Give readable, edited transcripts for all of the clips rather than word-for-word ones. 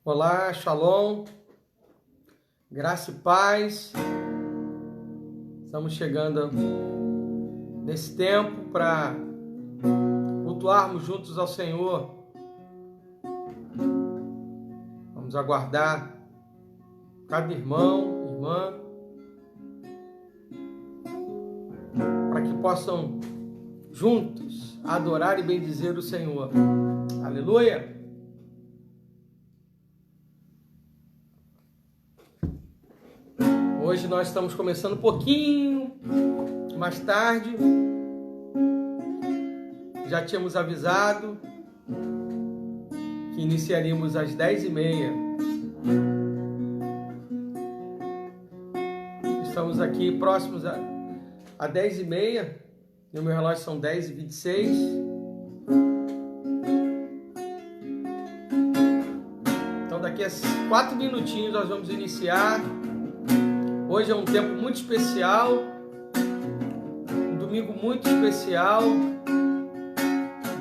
Olá, Shalom, graça e paz. Estamos chegando nesse tempo para cultuarmos juntos ao Senhor. Vamos aguardar cada irmão, irmã, para que possam juntos adorar e bendizer o Senhor. Aleluia! Hoje nós estamos começando um pouquinho mais tarde. Já tínhamos avisado que iniciaríamos às 10h30. Estamos aqui próximos a 10h30. No meu relógio são 10h26. Então daqui a 4 minutinhos nós vamos iniciar. Hoje é um tempo muito especial, um domingo muito especial,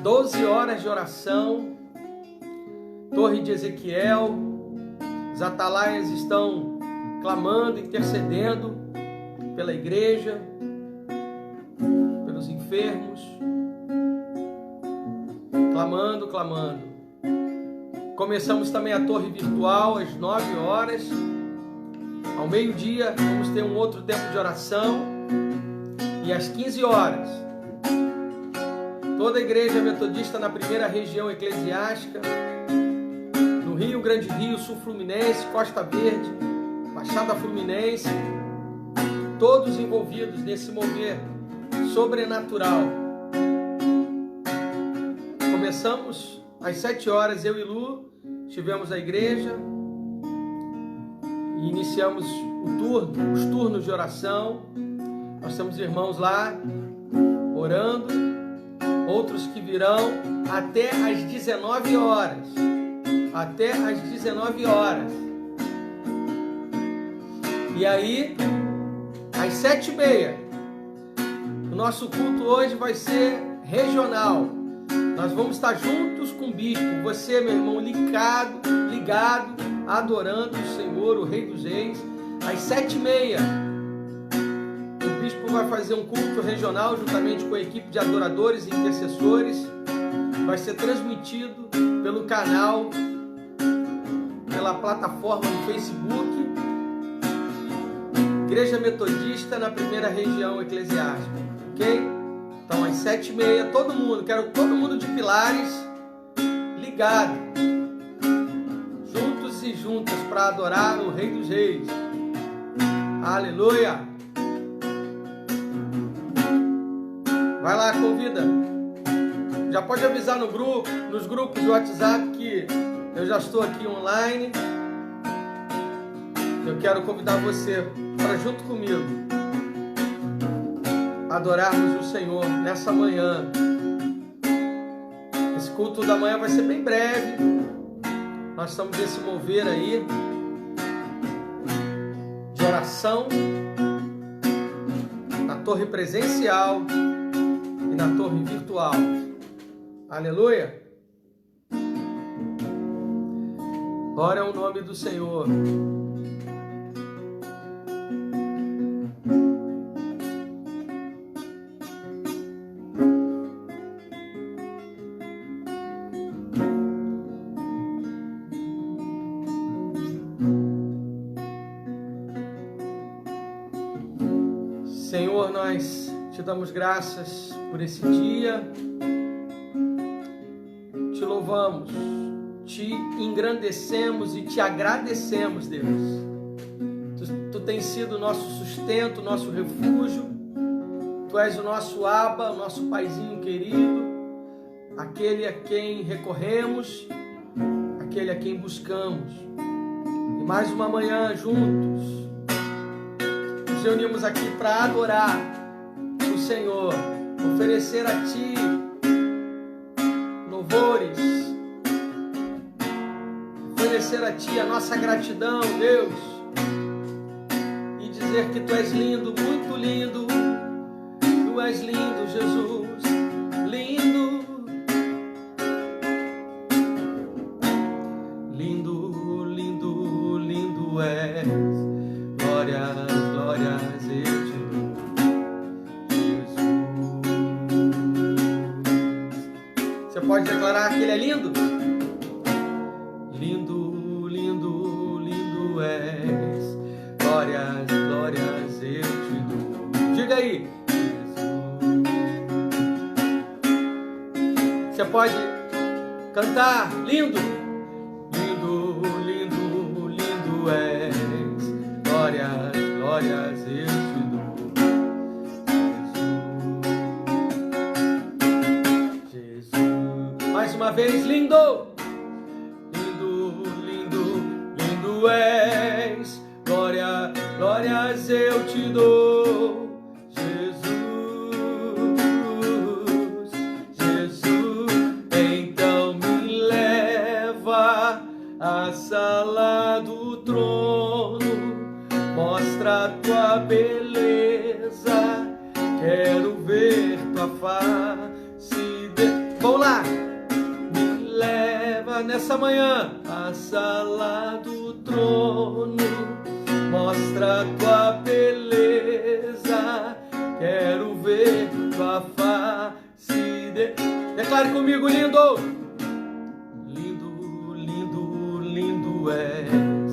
12 horas de oração, Torre de Ezequiel, os atalaias estão clamando, intercedendo pela igreja, pelos enfermos, clamando. Começamos também a torre virtual às 9 horas. Ao meio-dia, vamos ter um outro tempo de oração. E às 15 horas, toda a igreja metodista na primeira região eclesiástica, no Rio, Grande Rio, Sul Fluminense, Costa Verde, Baixada Fluminense, todos envolvidos nesse mover sobrenatural. Começamos às 7 horas, eu e Lu, estivemos na igreja, e iniciamos os turnos de oração. Nós temos irmãos lá orando, outros que virão até às 19 horas. Até às 19 horas. E aí, às 7h30, o nosso culto hoje vai ser regional. Nós vamos estar juntos com o bispo. Você, meu irmão, ligado, adorando o Senhor, o Rei dos Reis. Às 7h30, o bispo vai fazer um culto regional juntamente com a equipe de adoradores e intercessores. Vai ser transmitido pelo canal, pela plataforma do Facebook, Igreja Metodista na primeira região eclesiástica, ok? Então às 7h30, quero todo mundo de Pilares ligado, juntos e juntas para adorar o Rei dos Reis. Aleluia! Vai lá, convida. Já pode avisar nos grupos do WhatsApp que eu já estou aqui online. Eu quero convidar você para junto comigo adorarmos o Senhor nessa manhã. Esse culto da manhã vai ser bem breve. Nós estamos nesse mover aí de oração na torre presencial e na torre virtual. Aleluia! Glória ao nome do Senhor. Senhor, nós te damos graças por esse dia, te louvamos, te engrandecemos e te agradecemos, Deus. Tu tens sido o nosso sustento, o nosso refúgio, Tu és o nosso Abba, o nosso Paizinho querido, aquele a quem recorremos, aquele a quem buscamos. E mais uma manhã juntos, nos reunimos aqui para adorar o Senhor, oferecer a Ti louvores, oferecer a Ti a nossa gratidão, Deus, e dizer que Tu és lindo, muito lindo, Tu és lindo, Jesus, lindo, lindo, glórias, glórias eu te dou, Jesus. Você pode declarar que Ele é lindo? Lindo, lindo, lindo és, glórias, glórias eu te dou. Diga aí, Jesus. Você pode cantar, lindo, lindo, lindo, lindo és, glórias, glórias eu te dou, Jesus. Jesus. Mais uma vez, lindo, lindo, lindo, lindo és, glória, glórias eu te dou, a sala do trono, mostra a tua beleza, quero ver tua face. Vamos lá! Me leva nessa manhã à sala do trono, mostra a tua beleza, quero ver tua face. Declare comigo, lindo! Lindo és,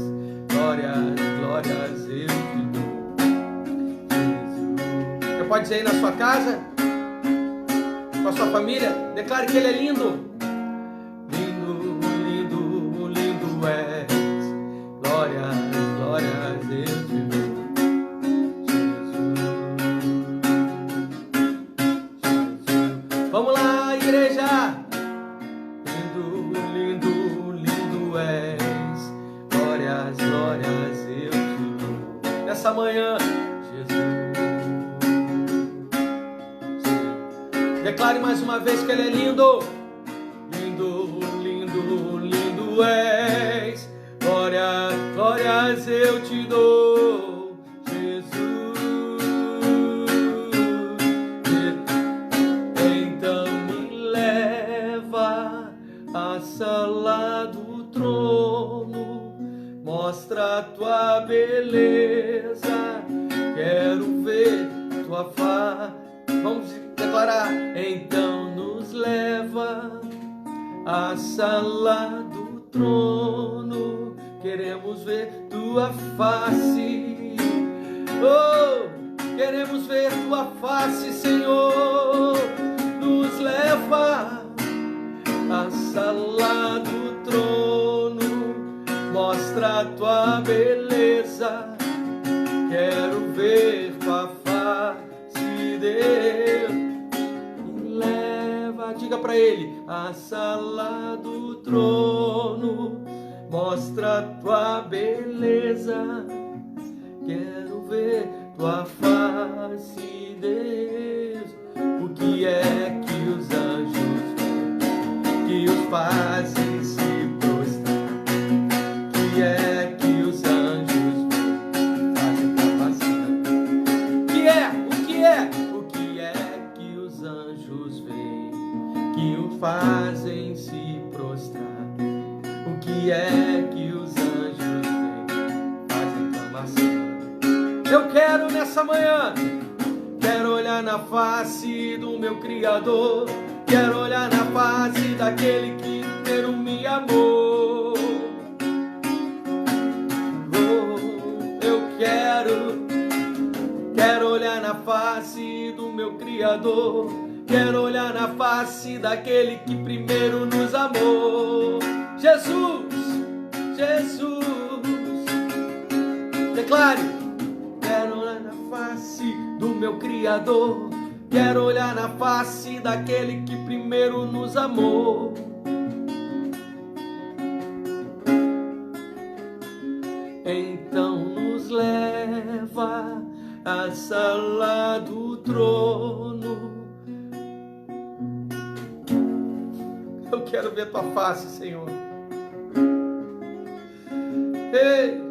glórias, glórias eu te dou, Jesus. Você pode dizer aí na sua casa, com a sua família, declare que Ele é lindo. Lindo, lindo, lindo és, glórias, glórias eu te dou, Jesus. Jesus. Vamos lá, igreja! Lindo, lindo, lindo és, glórias, glórias eu te dou. Nessa manhã, Jesus. Declare mais uma vez que Ele é lindo. Lindo, lindo, lindo és, glórias, glórias eu te dou, Jesus. Então me leva à sala do trono, mostra a tua beleza, quero ver tua face. Vamos declarar. Então nos leva à sala do trono, queremos ver tua face. Oh, queremos ver tua face, Senhor. Nos leva à sala do trono, mostra a tua beleza, quero ver tua face, Deus. Me leva, diga pra Ele, à sala do trono, mostra a tua beleza, quero ver tua face, Deus. O que é que os anjos que os fazem se prostrar? Que é que os anjos fazem capacidade? O que é que os anjos veem que o fazem se prostrar? O que é que os anjos veem fazem clamação? Eu quero nessa manhã, quero olhar na face do meu Criador, quero olhar na face daquele que primeiro me amou. Oh, eu quero olhar na face do meu Criador, quero olhar na face daquele que primeiro nos amou. Jesus, Jesus, declare, quero olhar na face do meu Criador, quero olhar na face daquele que primeiro nos amou. Então nos leva à sala do trono. Eu quero ver tua face, Senhor. Ei,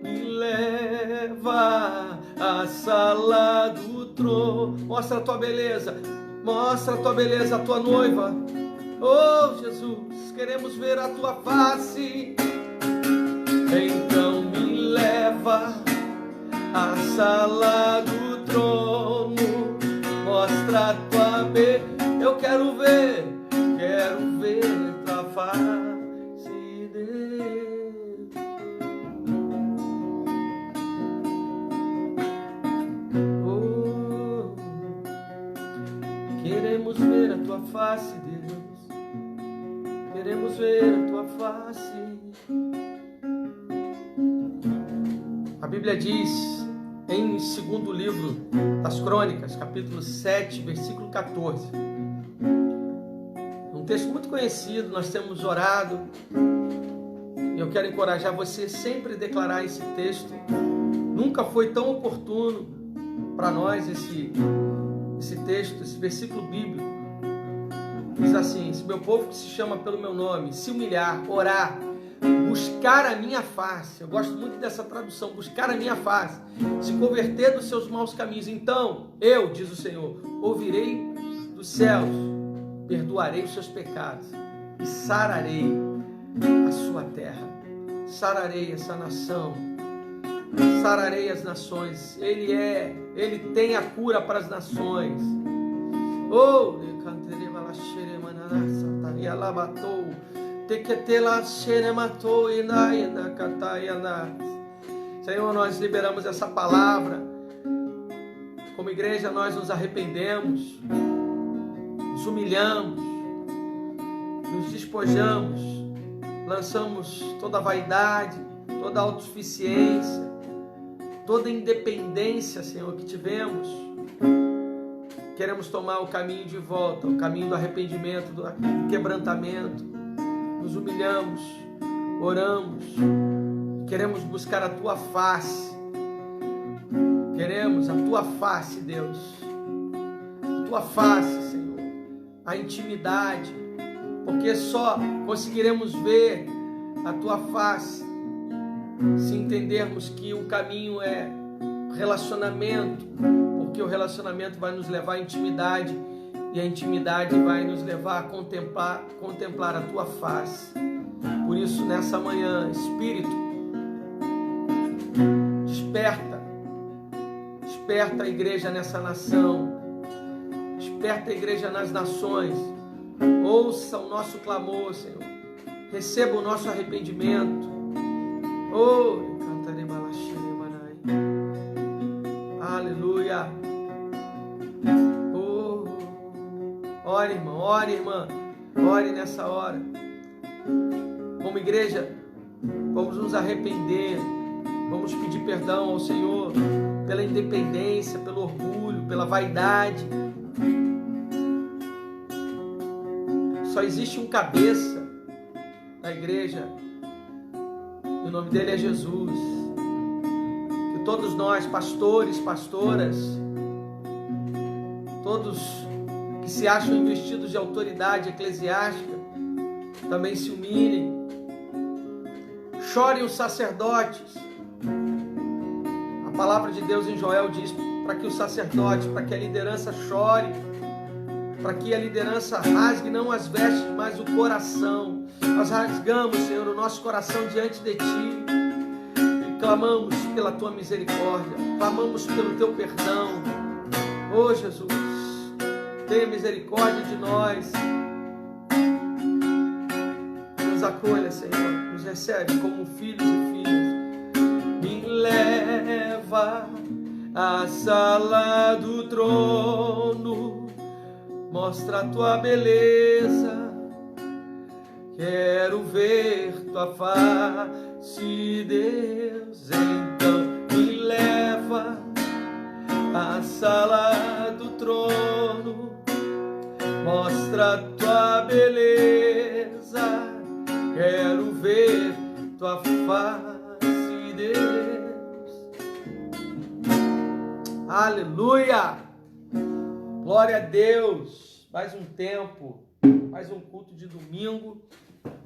me leva à sala do trono. Mostra a tua beleza. Mostra a tua beleza, a tua noiva. Oh, Jesus, queremos ver a tua face. Então me leva tua face, Deus. Queremos ver a tua face. A Bíblia diz em 2º livro das Crônicas, capítulo 7, versículo 14. Um texto muito conhecido, nós temos orado. E eu quero encorajar você sempre a declarar esse texto. Nunca foi tão oportuno para nós esse texto, esse versículo bíblico. Diz assim: se meu povo que se chama pelo meu nome, se humilhar, orar, buscar a minha face. Eu gosto muito dessa tradução, buscar a minha face, se converter dos seus maus caminhos, então eu, diz o Senhor, ouvirei dos céus, perdoarei os seus pecados e sararei a sua terra, sararei essa nação, sararei as nações. Ele tem a cura para as nações. Oh, Senhor, nós liberamos essa palavra. Como igreja, nós nos arrependemos, nos humilhamos, nos despojamos, lançamos toda a vaidade, toda a autossuficiência, toda a independência, Senhor, que tivemos. Queremos tomar o caminho de volta, o caminho do arrependimento, do quebrantamento. Nos humilhamos, oramos, queremos buscar a tua face. Queremos a tua face, Deus. A tua face, Senhor. A intimidade. Porque só conseguiremos ver a tua face se entendermos que o caminho é relacionamento. Porque o relacionamento vai nos levar à intimidade, e a intimidade vai nos levar a contemplar a tua face. Por isso, nessa manhã, Espírito, desperta a igreja nessa nação, desperta a igreja nas nações. Ouça o nosso clamor, Senhor, receba o nosso arrependimento. Oh, aleluia. Oh, ore, irmão, ore, irmã, ore nessa hora. Como igreja, vamos nos arrepender, vamos pedir perdão ao Senhor pela independência, pelo orgulho, pela vaidade. Só existe um cabeça na igreja, e o nome dele é Jesus. Que todos nós, pastores, pastoras, todos que se acham investidos de autoridade eclesiástica, também se humilhem. Chorem os sacerdotes. A palavra de Deus em Joel diz para que o sacerdote, para que a liderança chore, para que a liderança rasgue não as vestes, mas o coração. Nós rasgamos, Senhor, o nosso coração diante de Ti e clamamos pela Tua misericórdia, clamamos pelo Teu perdão. Oh, Jesus, tenha misericórdia de nós. Nos acolha, Senhor, nos recebe como filhos e filhas. Me leva à sala do trono, mostra a tua beleza, quero ver tua face, Deus. Então me leva à sala do trono, mostra a tua beleza, quero ver tua face, Deus. Aleluia! Glória a Deus! Mais um tempo, mais um culto de domingo,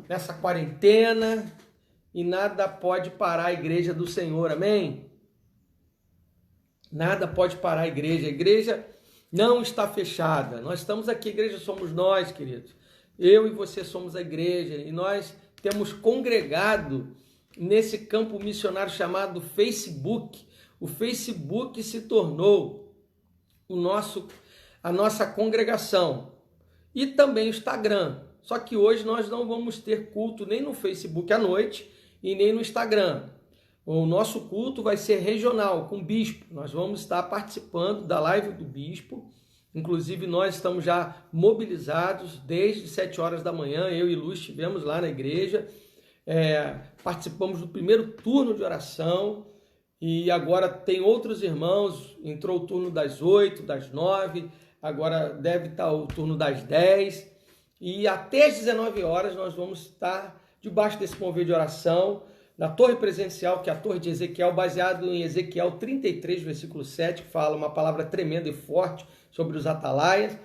nessa quarentena, e nada pode parar a igreja do Senhor, amém? Nada pode parar a igreja não está fechada. Nós estamos aqui, a igreja somos nós, queridos. Eu e você somos a igreja, e nós temos congregado nesse campo missionário chamado Facebook. O Facebook se tornou a nossa congregação, e também o Instagram. Só que hoje nós não vamos ter culto nem no Facebook à noite e nem no Instagram. O nosso culto vai ser regional, com o bispo. Nós vamos estar participando da live do bispo Inclusive, nós estamos já mobilizados desde 7 horas da manhã. Eu e Lu estivemos lá na igreja, participamos do primeiro turno de oração e agora tem outros irmãos. Entrou o turno das 8, das 9, agora deve estar o turno das 10 e até as 19 horas nós vamos estar debaixo desse mover de oração na torre presencial, que é a torre de Ezequiel, baseado em Ezequiel 33, versículo 7, que fala uma palavra tremenda e forte sobre os atalaias,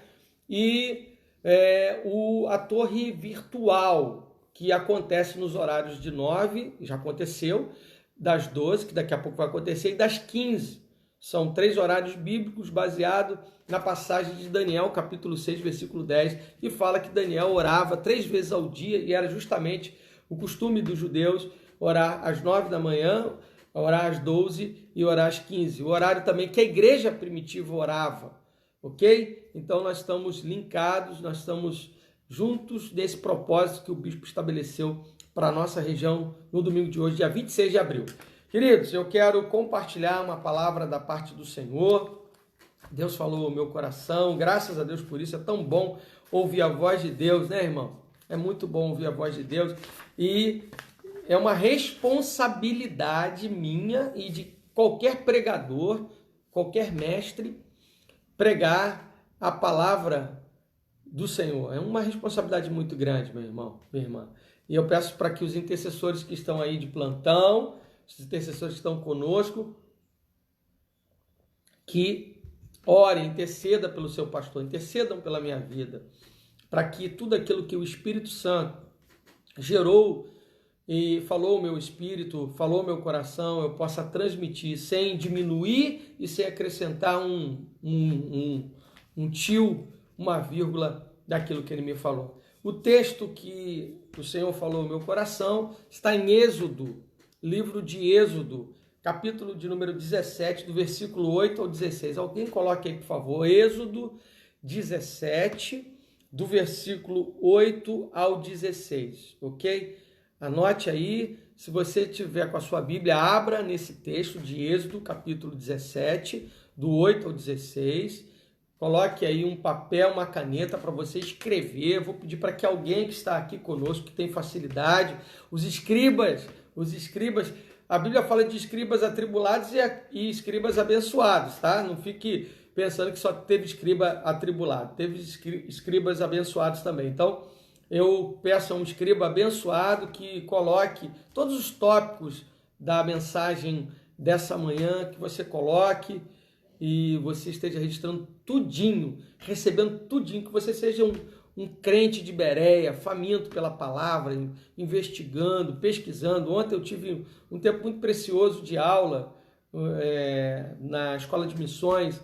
e a torre virtual, que acontece nos horários de 9, já aconteceu, das 12, que daqui a pouco vai acontecer, e das 15. São 3 horários bíblicos baseados na passagem de Daniel, capítulo 6, versículo 10, que fala que Daniel orava 3 vezes ao dia, e era justamente o costume dos judeus orar às 9 da manhã, orar às 12 e orar às 15. O horário também que a igreja primitiva orava, ok? Então nós estamos linkados, nós estamos juntos nesse propósito que o bispo estabeleceu para a nossa região no domingo de hoje, dia 26 de abril. Queridos, eu quero compartilhar uma palavra da parte do Senhor. Deus falou no meu coração, graças a Deus por isso. É tão bom ouvir a voz de Deus, né, irmão? É muito bom ouvir a voz de Deus e é uma responsabilidade minha e de qualquer pregador, qualquer mestre, pregar a palavra do Senhor. É uma responsabilidade muito grande, meu irmão, minha irmã. E eu peço para que os intercessores que estão aí de plantão, os intercessores que estão conosco, que orem, intercedam pelo seu pastor, intercedam pela minha vida, para que tudo aquilo que o Espírito Santo gerou e falou o meu espírito, falou o meu coração, eu possa transmitir sem diminuir e sem acrescentar um tio, uma vírgula daquilo que ele me falou. O texto que o Senhor falou no meu coração está em Êxodo, livro de Êxodo, capítulo de número 17, do versículo 8 ao 16. Alguém coloque aí, por favor, Êxodo 17, do versículo 8 ao 16, ok? Anote aí, se você tiver com a sua Bíblia, abra nesse texto de Êxodo, capítulo 17, do 8 ao 16. Coloque aí um papel, uma caneta para você escrever. Vou pedir para que alguém que está aqui conosco, que tem facilidade, os escribas, a Bíblia fala de escribas atribulados e escribas abençoados, tá? Não fique pensando que só teve escriba atribulado, teve escribas abençoados também. Então, eu peço a um escriba abençoado que coloque todos os tópicos da mensagem dessa manhã, que você coloque e você esteja registrando tudinho, recebendo tudinho, que você seja um crente de Bereia, faminto pela palavra, investigando, pesquisando. Ontem eu tive um tempo muito precioso de aula na Escola de Missões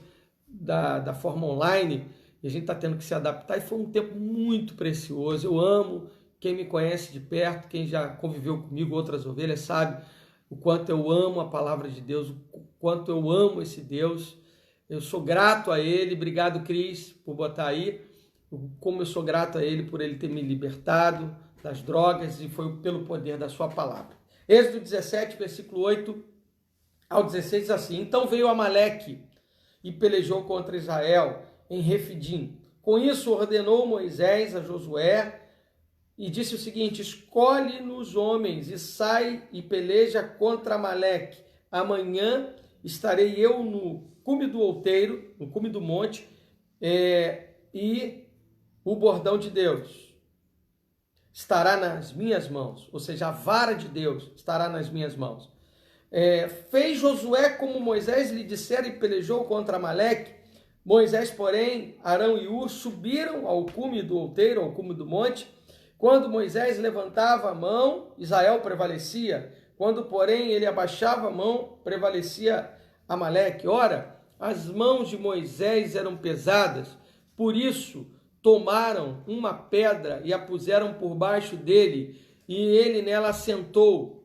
da forma online, e a gente está tendo que se adaptar, e foi um tempo muito precioso. Eu amo, quem me conhece de perto, quem já conviveu comigo, outras ovelhas, sabe o quanto eu amo a palavra de Deus, o quanto eu amo esse Deus. Eu sou grato a Ele, obrigado, Cris, por botar aí, como eu sou grato a Ele por Ele ter me libertado das drogas, e foi pelo poder da sua palavra. Êxodo 17, versículo 8 ao 16 diz assim: Então veio Amaleque e pelejou contra Israel em Refidim. Com isso ordenou Moisés a Josué e disse o seguinte: escolhe-nos homens e sai e peleja contra Amaleque. Amanhã estarei eu no cume do outeiro, no cume do monte, e o bordão de Deus estará nas minhas mãos, ou seja, a vara de Deus estará nas minhas mãos. Fez Josué como Moisés lhe dissera e pelejou contra Amaleque. Moisés, porém, Arão e Hur subiram ao cume do outeiro, ao cume do monte. Quando Moisés levantava a mão, Israel prevalecia. Quando, porém, ele abaixava a mão, prevalecia Amaleque. Ora, as mãos de Moisés eram pesadas, por isso tomaram uma pedra e a puseram por baixo dele, e ele nela assentou.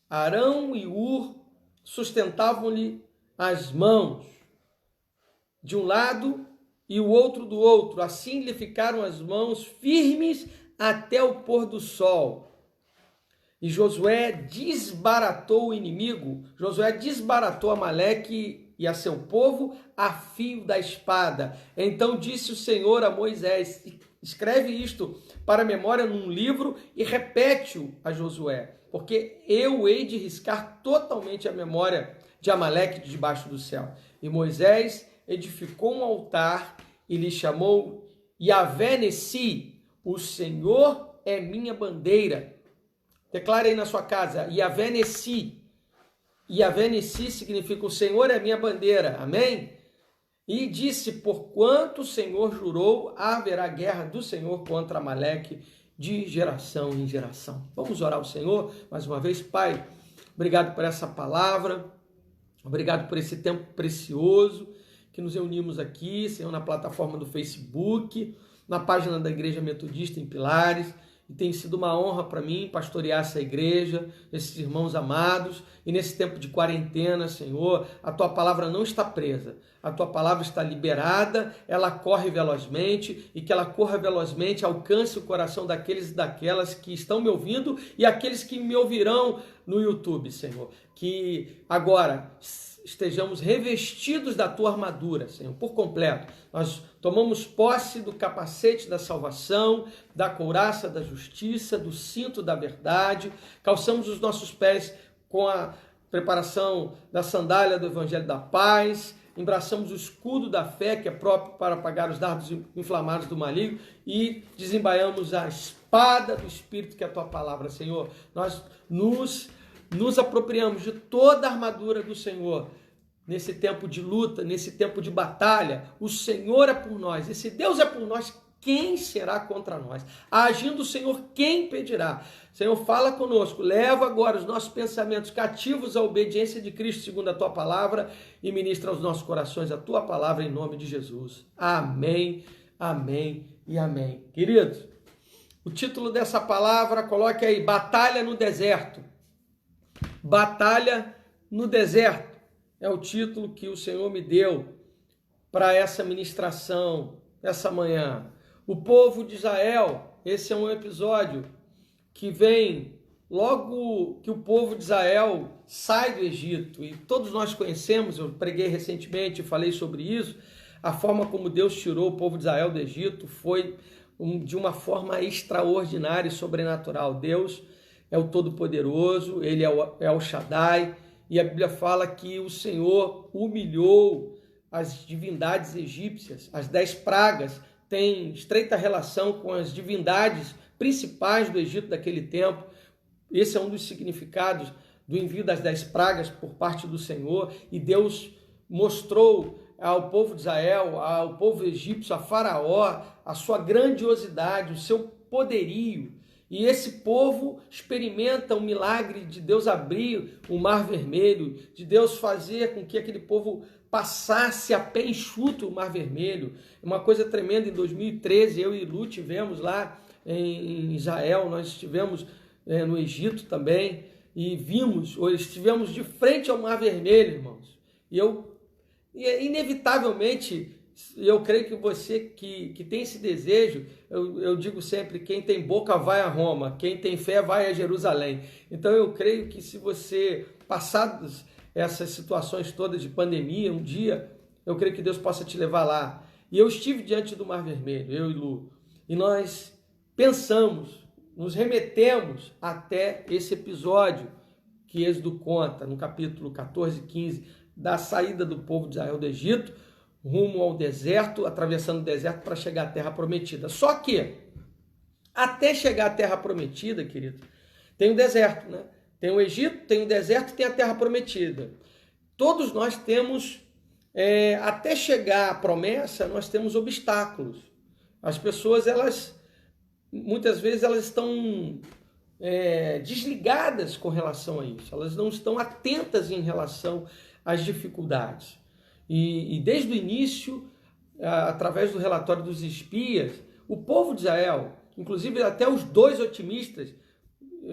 Arão e Hur sustentavam-lhe as mãos de um lado e o outro do outro. Assim lhe ficaram as mãos firmes até o pôr do sol. E Josué desbaratou o inimigo. Josué desbaratou Amaleque e a seu povo a fio da espada. Então disse o Senhor a Moisés: escreve isto para a memória num livro e repete-o a Josué, porque eu hei de riscar totalmente a memória de Amaleque de debaixo do céu. E Moisés edificou um altar e lhe chamou Yahvé Nessi, o Senhor é minha bandeira. Declare aí na sua casa, Yahvé Nessi. Yahvé Nessi significa o Senhor é minha bandeira. Amém? E disse, porquanto o Senhor jurou, haverá guerra do Senhor contra Amaleque de geração em geração. Vamos orar ao Senhor mais uma vez. Pai, obrigado por essa palavra, obrigado por esse tempo precioso que nos reunimos aqui, Senhor, na plataforma do Facebook, na página da Igreja Metodista em Pilares. E tem sido uma honra para mim pastorear essa igreja, esses irmãos amados. E nesse tempo de quarentena, Senhor, a Tua palavra não está presa. A Tua palavra está liberada, ela corre velozmente, e que ela corra velozmente, alcance o coração daqueles e daquelas que estão me ouvindo e aqueles que me ouvirão no YouTube, Senhor. Que agora estejamos revestidos da Tua armadura, Senhor, por completo. Nós tomamos posse do capacete da salvação, da couraça da justiça, do cinto da verdade, calçamos os nossos pés com a preparação da sandália do Evangelho da Paz, embraçamos o escudo da fé, que é próprio para apagar os dardos inflamados do maligno, e desembaiamos a espada do Espírito, que é a Tua palavra, Senhor. Nós nos apropriamos de toda a armadura do Senhor, nesse tempo de luta, nesse tempo de batalha. O Senhor é por nós, e se Deus é por nós, quem será contra nós? Agindo o Senhor, quem impedirá? Senhor, fala conosco, leva agora os nossos pensamentos cativos à obediência de Cristo, segundo a Tua palavra, e ministra aos nossos corações a Tua palavra, em nome de Jesus. Amém, amém e amém. Queridos, o título dessa palavra, coloque aí, Batalha no Deserto. Batalha no Deserto é o título que o Senhor me deu para essa ministração, essa manhã. O povo de Israel, esse é um episódio que vem logo que o povo de Israel sai do Egito, e todos nós conhecemos, eu preguei recentemente, falei sobre isso, a forma como Deus tirou o povo de Israel do Egito foi de uma forma extraordinária e sobrenatural. Deus é o Todo-Poderoso, Ele é o Shaddai, e a Bíblia fala que o Senhor humilhou as divindades egípcias. As 10 pragas têm estreita relação com as divindades principais do Egito daquele tempo. Esse é um dos significados do envio das 10 pragas por parte do Senhor, e Deus mostrou ao povo de Israel, ao povo egípcio, a Faraó, a sua grandiosidade, o seu poderio. E esse povo experimenta o milagre de Deus abrir o Mar Vermelho, de Deus fazer com que aquele povo passasse a pé enxuto o Mar Vermelho. Uma coisa tremenda. Em 2013, eu e Lu tivemos lá em Israel, nós estivemos no Egito também, e estivemos de frente ao Mar Vermelho, irmãos. E inevitavelmente, eu creio que você que tem esse desejo, eu digo sempre, quem tem boca vai a Roma, quem tem fé vai a Jerusalém. Então eu creio que se você, passadas essas situações todas de pandemia, um dia, eu creio que Deus possa te levar lá. E eu estive diante do Mar Vermelho, eu e Lu, e nós pensamos, nos remetemos até esse episódio que Êxodo conta, no capítulo 14 e 15, da saída do povo de Israel do Egito, rumo ao deserto, atravessando o deserto para chegar à Terra Prometida. Só que, até chegar à Terra Prometida, querido, tem o deserto, né? Tem o Egito, tem o deserto e tem a Terra Prometida. Todos nós temos, até chegar à promessa, nós temos obstáculos. As pessoas, muitas vezes, elas estão desligadas com relação a isso. Elas não estão atentas em relação às dificuldades. E desde o início, através do relatório dos espias, o povo de Israel, inclusive até os 2 otimistas,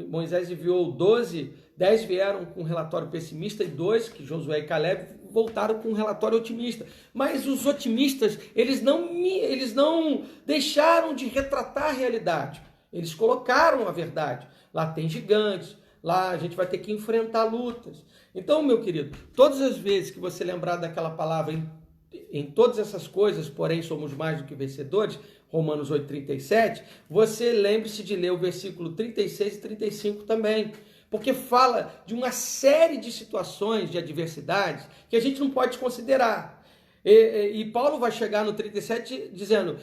Moisés enviou 12, 10 vieram com um relatório pessimista e 2, que Josué e Caleb, voltaram com um relatório otimista. Mas os otimistas, eles não deixaram de retratar a realidade. Eles colocaram a verdade. Lá tem gigantes, lá a gente vai ter que enfrentar lutas. Então, meu querido, todas as vezes que você lembrar daquela palavra, em todas essas coisas, porém somos mais do que vencedores, Romanos 8,37, você lembre-se de ler o versículo 36 e 35 também, porque fala de uma série de situações de adversidades que a gente não pode considerar. E Paulo vai chegar no 37 dizendo,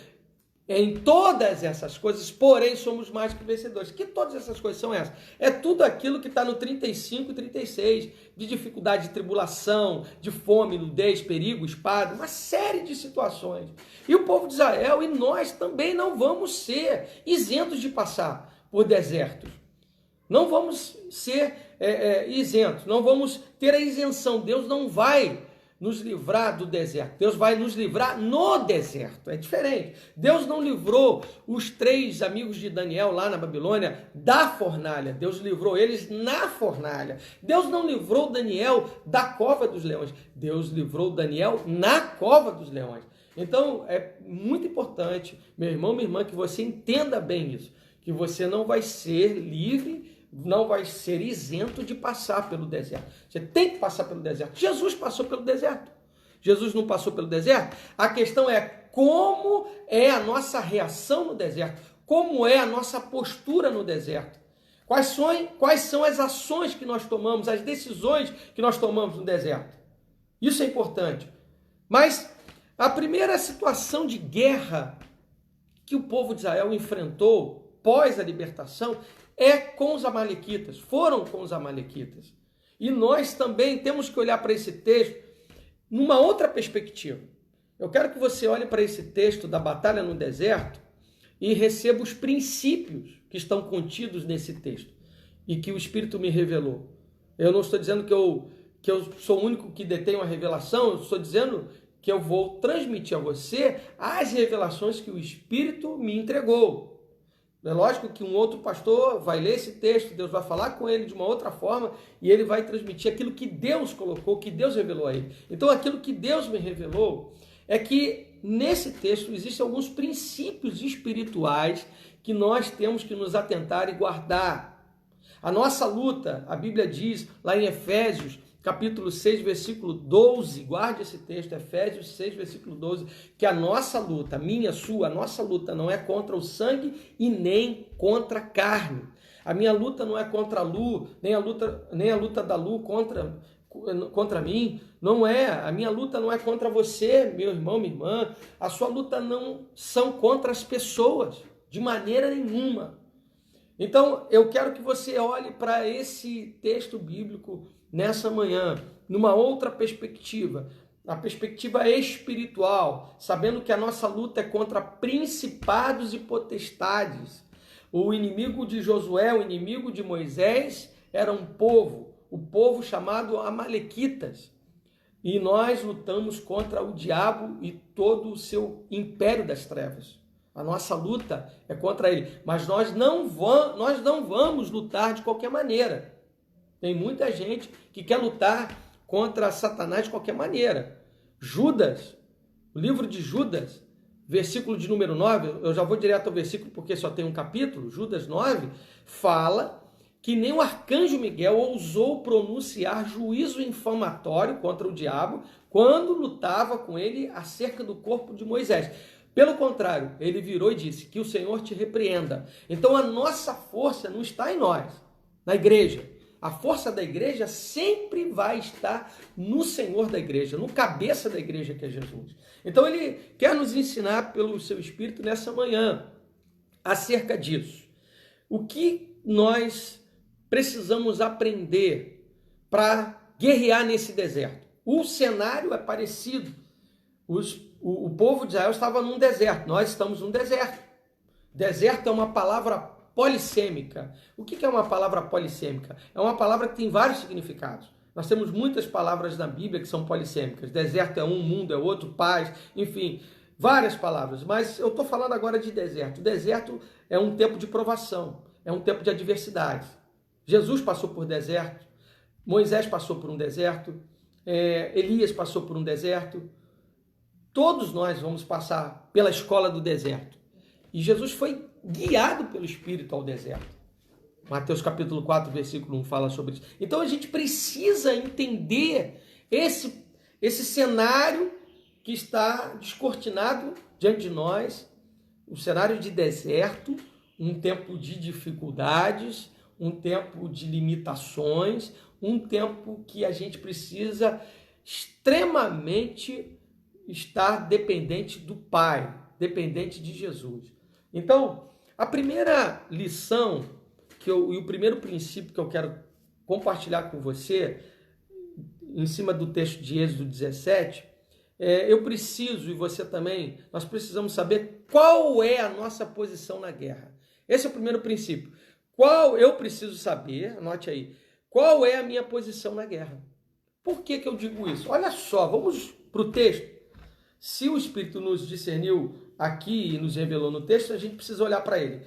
em todas essas coisas, porém, somos mais que vencedores. Que todas essas coisas são essas? É tudo aquilo que está no 35 e 36, de dificuldade, de tribulação, de fome, nudez, perigo, espada, uma série de situações. E o povo de Israel e nós também não vamos ser isentos de passar por desertos. Não vamos ser isentos, não vamos ter a isenção. Deus não vai nos livrar do deserto. Deus vai nos livrar no deserto. É diferente. Deus não livrou os 3 amigos de Daniel lá na Babilônia da fornalha. Deus livrou eles na fornalha. Deus não livrou Daniel da cova dos leões. Deus livrou Daniel na cova dos leões. Então, é muito importante, meu irmão, minha irmã, que você entenda bem isso. Que você não vai ser livre, não vai ser isento de passar pelo deserto. Você tem que passar pelo deserto. Jesus passou pelo deserto. Jesus não passou pelo deserto? A questão é como é a nossa reação no deserto? Como é a nossa postura no deserto? Quais são as ações que nós tomamos, as decisões que nós tomamos no deserto? Isso é importante. Mas a primeira situação de guerra que o povo de Israel enfrentou pós a libertação é com os amalequitas, foram com os amalequitas. E nós também temos que olhar para esse texto numa outra perspectiva. Eu quero que você olhe para esse texto da batalha no deserto e receba os princípios que estão contidos nesse texto e que o Espírito me revelou. Eu não estou dizendo que eu sou o único que detém uma revelação, eu estou dizendo que eu vou transmitir a você as revelações que o Espírito me entregou. É lógico que um outro pastor vai ler esse texto, Deus vai falar com ele de uma outra forma e ele vai transmitir aquilo que Deus colocou, que Deus revelou a ele. Então, aquilo que Deus me revelou é que nesse texto existem alguns princípios espirituais que nós temos que nos atentar e guardar. A nossa luta, a Bíblia diz lá em Efésios, capítulo 6, versículo 12, guarde esse texto, Efésios 6, versículo 12, que a nossa luta, a nossa luta não é contra o sangue e nem contra a carne. A minha luta não é contra a Lu, nem a luta da Lu contra mim, não é. A minha luta não é contra você, meu irmão, minha irmã. A sua luta não são contra as pessoas, de maneira nenhuma. Então, eu quero que você olhe para esse texto bíblico nessa manhã, numa outra perspectiva, a perspectiva espiritual, sabendo que a nossa luta é contra principados e potestades. O inimigo de Josué, o inimigo de Moisés, era um povo, o povo chamado Amalequitas. E nós lutamos contra o diabo e todo o seu império das trevas. A nossa luta é contra ele, mas nós não vamos lutar de qualquer maneira. Tem muita gente que quer lutar contra Satanás de qualquer maneira. Judas, o livro de Judas, versículo de número 9, eu já vou direto ao versículo porque só tem um capítulo, Judas 9, fala que nem o arcanjo Miguel ousou pronunciar juízo infamatório contra o diabo quando lutava com ele acerca do corpo de Moisés. Pelo contrário, ele virou e disse que o Senhor te repreenda. Então a nossa força não está em nós, na igreja. A força da igreja sempre vai estar no Senhor da igreja, no cabeça da igreja que é Jesus. Então ele quer nos ensinar pelo seu Espírito nessa manhã acerca disso. O que nós precisamos aprender para guerrear nesse deserto? O cenário é parecido. O povo de Israel estava num deserto, nós estamos num deserto. Deserto é uma palavra polissêmica. O que é uma palavra polissêmica? É uma palavra que tem vários significados. Nós temos muitas palavras na Bíblia que são polissêmicas. Deserto é um, mundo é outro, paz, enfim, várias palavras. Mas eu estou falando agora de deserto. O deserto é um tempo de provação, é um tempo de adversidade. Jesus passou por deserto, Moisés passou por um deserto, Elias passou por um deserto. Todos nós vamos passar pela escola do deserto. E Jesus foi guiado pelo Espírito ao deserto. Mateus capítulo 4, versículo 1 fala sobre isso. Então a gente precisa entender esse cenário que está descortinado diante de nós, um cenário de deserto, um tempo de dificuldades, um tempo de limitações, um tempo que a gente precisa extremamente estar dependente do Pai, dependente de Jesus. Então, a primeira lição e o primeiro princípio que eu quero compartilhar com você, em cima do texto de Êxodo 17, eu preciso, e você também, nós precisamos saber qual é a nossa posição na guerra. Esse é o primeiro princípio. Eu preciso saber, anote aí, qual é a minha posição na guerra. Por que eu digo isso? Olha só, vamos para o texto. Se o Espírito nos discerniu aqui e nos revelou no texto, a gente precisa olhar para ele.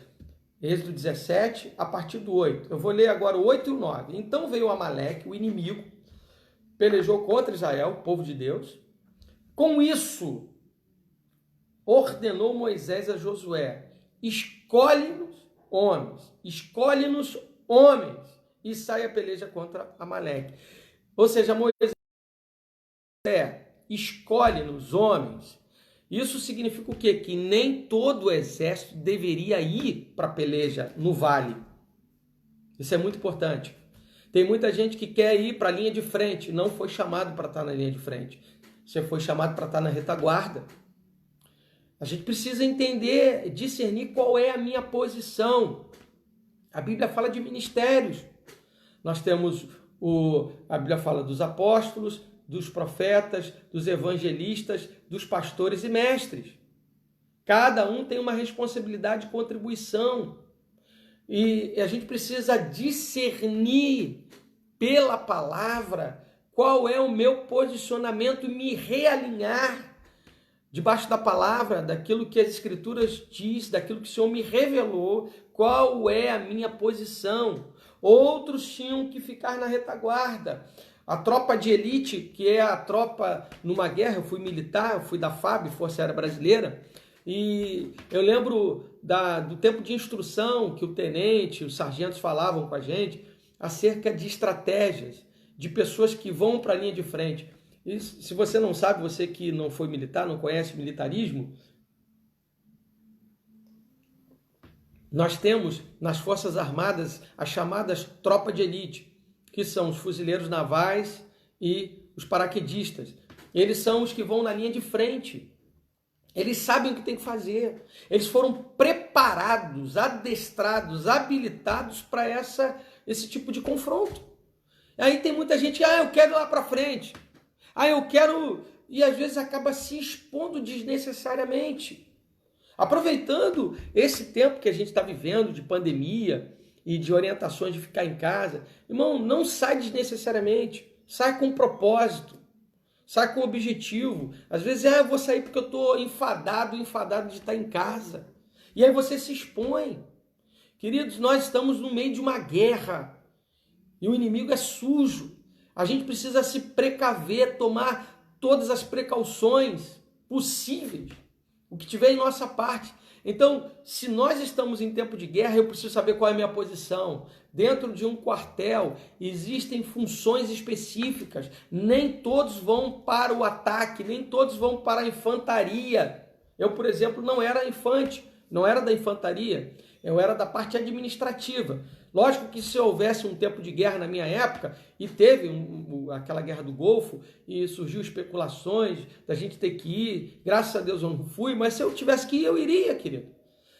Êxodo 17, a partir do 8. Eu vou ler agora o 8 e o 9. Então veio Amaleque, o inimigo, pelejou contra Israel, o povo de Deus. Com isso, ordenou Moisés a Josué: escolhe-nos homens, e sai a peleja contra Amaleque. Ou seja, Moisés escolhe-nos homens. Isso significa o quê? Que nem todo o exército deveria ir para a peleja no vale. Isso é muito importante. Tem muita gente que quer ir para a linha de frente, não foi chamado para estar na linha de frente. Você foi chamado para estar na retaguarda. A gente precisa entender, discernir qual é a minha posição. A Bíblia fala de ministérios. Nós temos, a Bíblia fala dos apóstolos, dos profetas, dos evangelistas, dos pastores e mestres. Cada um tem uma responsabilidade de contribuição. E a gente precisa discernir pela palavra qual é o meu posicionamento e me realinhar debaixo da palavra, daquilo que as Escrituras diz, daquilo que o Senhor me revelou, qual é a minha posição. Outros tinham que ficar na retaguarda. A tropa de elite, que é a tropa numa guerra, eu fui militar, eu fui da FAB, Força Aérea Brasileira, e eu lembro do tempo de instrução que o tenente, os sargentos falavam com a gente acerca de estratégias, de pessoas que vão para a linha de frente. E se você não sabe, você que não foi militar, não conhece militarismo, nós temos nas Forças Armadas as chamadas tropa de elite, que são os fuzileiros navais e os paraquedistas. Eles são os que vão na linha de frente. Eles sabem o que tem que fazer. Eles foram preparados, adestrados, habilitados para esse tipo de confronto. Aí tem muita gente, eu quero ir lá para frente. Eu quero... E às vezes acaba se expondo desnecessariamente. Aproveitando esse tempo que a gente está vivendo de pandemia e de orientações de ficar em casa, irmão, não sai desnecessariamente, sai com propósito, sai com objetivo. Às vezes, eu vou sair porque eu estou enfadado de estar em casa. E aí você se expõe. Queridos, nós estamos no meio de uma guerra e o inimigo é sujo. A gente precisa se precaver, tomar todas as precauções possíveis, o que tiver em nossa parte. Então, se nós estamos em tempo de guerra, eu preciso saber qual é a minha posição. Dentro de um quartel existem funções específicas. Nem todos vão para o ataque, nem todos vão para a infantaria. Eu, por exemplo, não era infante, não era da infantaria, eu era da parte administrativa. Lógico que se houvesse um tempo de guerra na minha época, e teve aquela guerra do Golfo, e surgiu especulações da gente ter que ir, graças a Deus eu não fui, mas se eu tivesse que ir, eu iria, querido.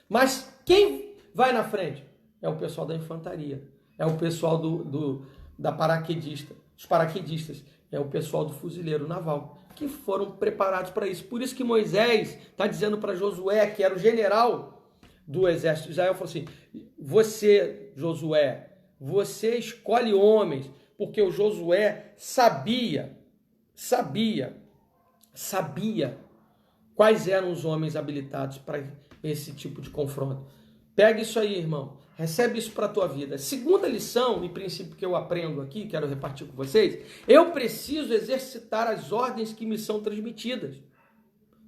Mas quem vai na frente? É o pessoal da infantaria, é o pessoal da paraquedista, os paraquedistas, é o pessoal do fuzileiro naval, que foram preparados para isso. Por isso que Moisés está dizendo para Josué, que era o general do exército de Israel, falou assim: você, Josué, você escolhe homens, porque o Josué sabia quais eram os homens habilitados para esse tipo de confronto. Pega isso aí, irmão, recebe isso para a tua vida. Segunda lição e princípio que eu aprendo aqui, quero repartir com vocês: eu preciso exercitar as ordens que me são transmitidas.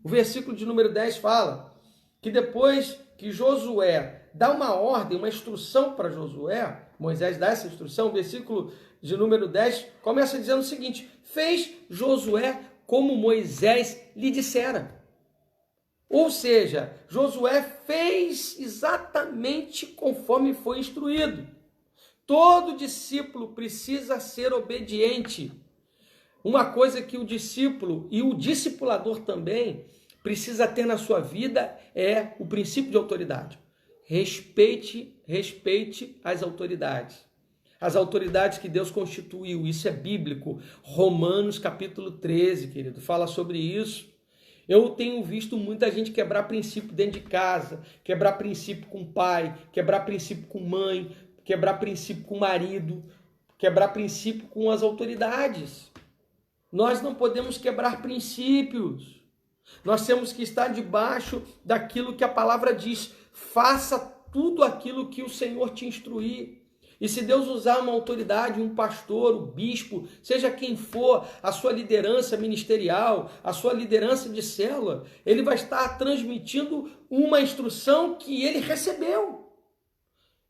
O versículo de número 10 fala que depois que Josué dá uma ordem, uma instrução para Josué, Moisés dá essa instrução, o versículo de número 10 começa dizendo o seguinte: fez Josué como Moisés lhe dissera. Ou seja, Josué fez exatamente conforme foi instruído. Todo discípulo precisa ser obediente. Uma coisa que o discípulo e o discipulador também precisa ter na sua vida é o princípio de autoridade. Respeite as autoridades. As autoridades que Deus constituiu, isso é bíblico. Romanos capítulo 13, querido, fala sobre isso. Eu tenho visto muita gente quebrar princípio dentro de casa, quebrar princípio com pai, quebrar princípio com mãe, quebrar princípio com marido, quebrar princípio com as autoridades. Nós não podemos quebrar princípios. Nós temos que estar debaixo daquilo que a palavra diz. Faça tudo aquilo que o Senhor te instruir. E se Deus usar uma autoridade, um pastor, um bispo, seja quem for, a sua liderança ministerial, a sua liderança de célula, ele vai estar transmitindo uma instrução que ele recebeu.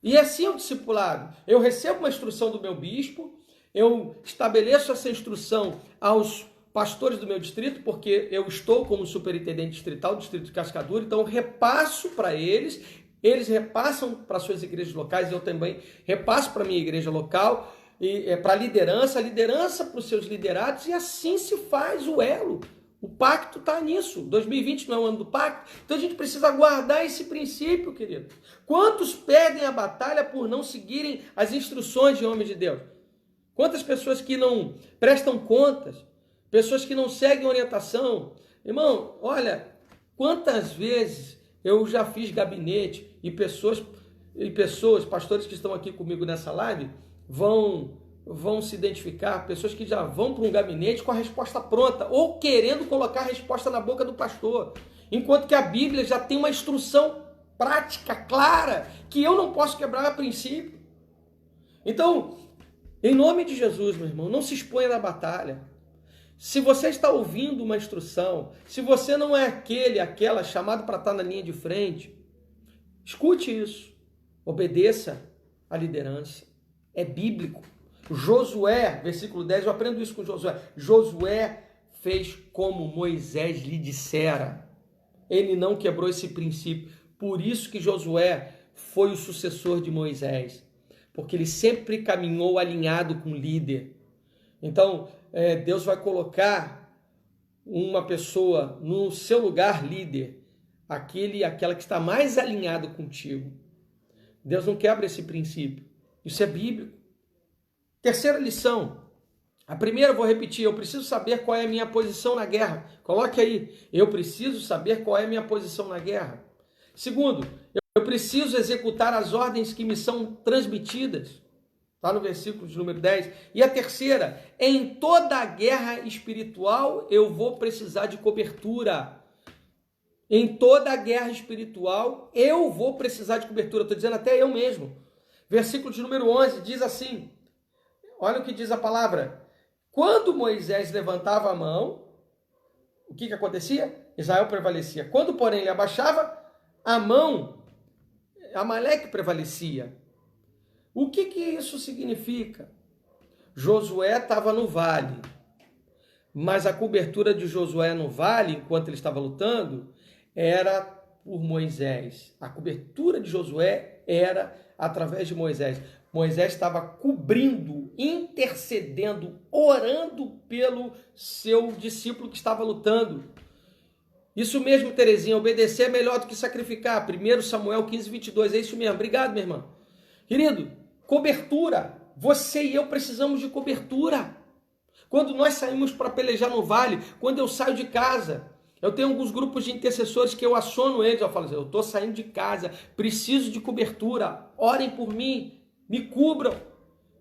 E assim é o discipulado. Eu recebo uma instrução do meu bispo, eu estabeleço essa instrução aos pastores do meu distrito, porque eu estou como superintendente distrital do distrito de Cascadura, então eu repasso para eles repassam para suas igrejas locais, eu também repasso para a minha igreja local, e para a liderança para os seus liderados, e assim se faz o elo. O pacto está nisso. 2020 não é o ano do pacto, então a gente precisa guardar esse princípio, querido. Quantos perdem a batalha por não seguirem as instruções de homens de Deus? Quantas pessoas que não prestam contas, pessoas que não seguem orientação? Irmão, olha, quantas vezes eu já fiz gabinete e pessoas, pastores que estão aqui comigo nessa live, vão se identificar, pessoas que já vão para um gabinete com a resposta pronta, ou querendo colocar a resposta na boca do pastor, enquanto que a Bíblia já tem uma instrução prática, clara, que eu não posso quebrar a princípio. Então, em nome de Jesus, meu irmão, não se exponha na batalha. Se você está ouvindo uma instrução, se você não é aquela chamado para estar na linha de frente, escute isso, obedeça à liderança, é bíblico. Josué, versículo 10, eu aprendo isso com Josué. Josué fez como Moisés lhe dissera. Ele não quebrou esse princípio. Por isso que Josué foi o sucessor de Moisés, porque ele sempre caminhou alinhado com o líder. Então, Deus vai colocar uma pessoa no seu lugar líder, aquela que está mais alinhado contigo. Deus não quebra esse princípio. Isso é bíblico. Terceira lição. A primeira eu vou repetir, eu preciso saber qual é a minha posição na guerra. Coloque aí, eu preciso saber qual é a minha posição na guerra. Segundo, eu preciso executar as ordens que me são transmitidas. Está no versículo de número 10. E a terceira, em toda a guerra espiritual eu vou precisar de cobertura. Em toda a guerra espiritual eu vou precisar de cobertura. Estou dizendo até eu mesmo. Versículo de número 11 diz assim, olha o que diz a palavra. Quando Moisés levantava a mão, o que acontecia? Israel prevalecia. Quando, porém, ele abaixava a mão, Amaleque prevalecia. O que isso significa? Josué estava no vale, mas a cobertura de Josué no vale, enquanto ele estava lutando, era por Moisés. A cobertura de Josué era através de Moisés. Moisés estava cobrindo, intercedendo, orando pelo seu discípulo que estava lutando. Isso mesmo, Terezinha, obedecer é melhor do que sacrificar. 1 Samuel 15:22, é isso mesmo. Obrigado, minha irmã. Querido, cobertura. Você e eu precisamos de cobertura. Quando nós saímos para pelejar no vale, quando eu saio de casa, eu tenho alguns grupos de intercessores que eu aciono eles. Eu falo assim, eu estou saindo de casa, preciso de cobertura. Orem por mim, me cubram.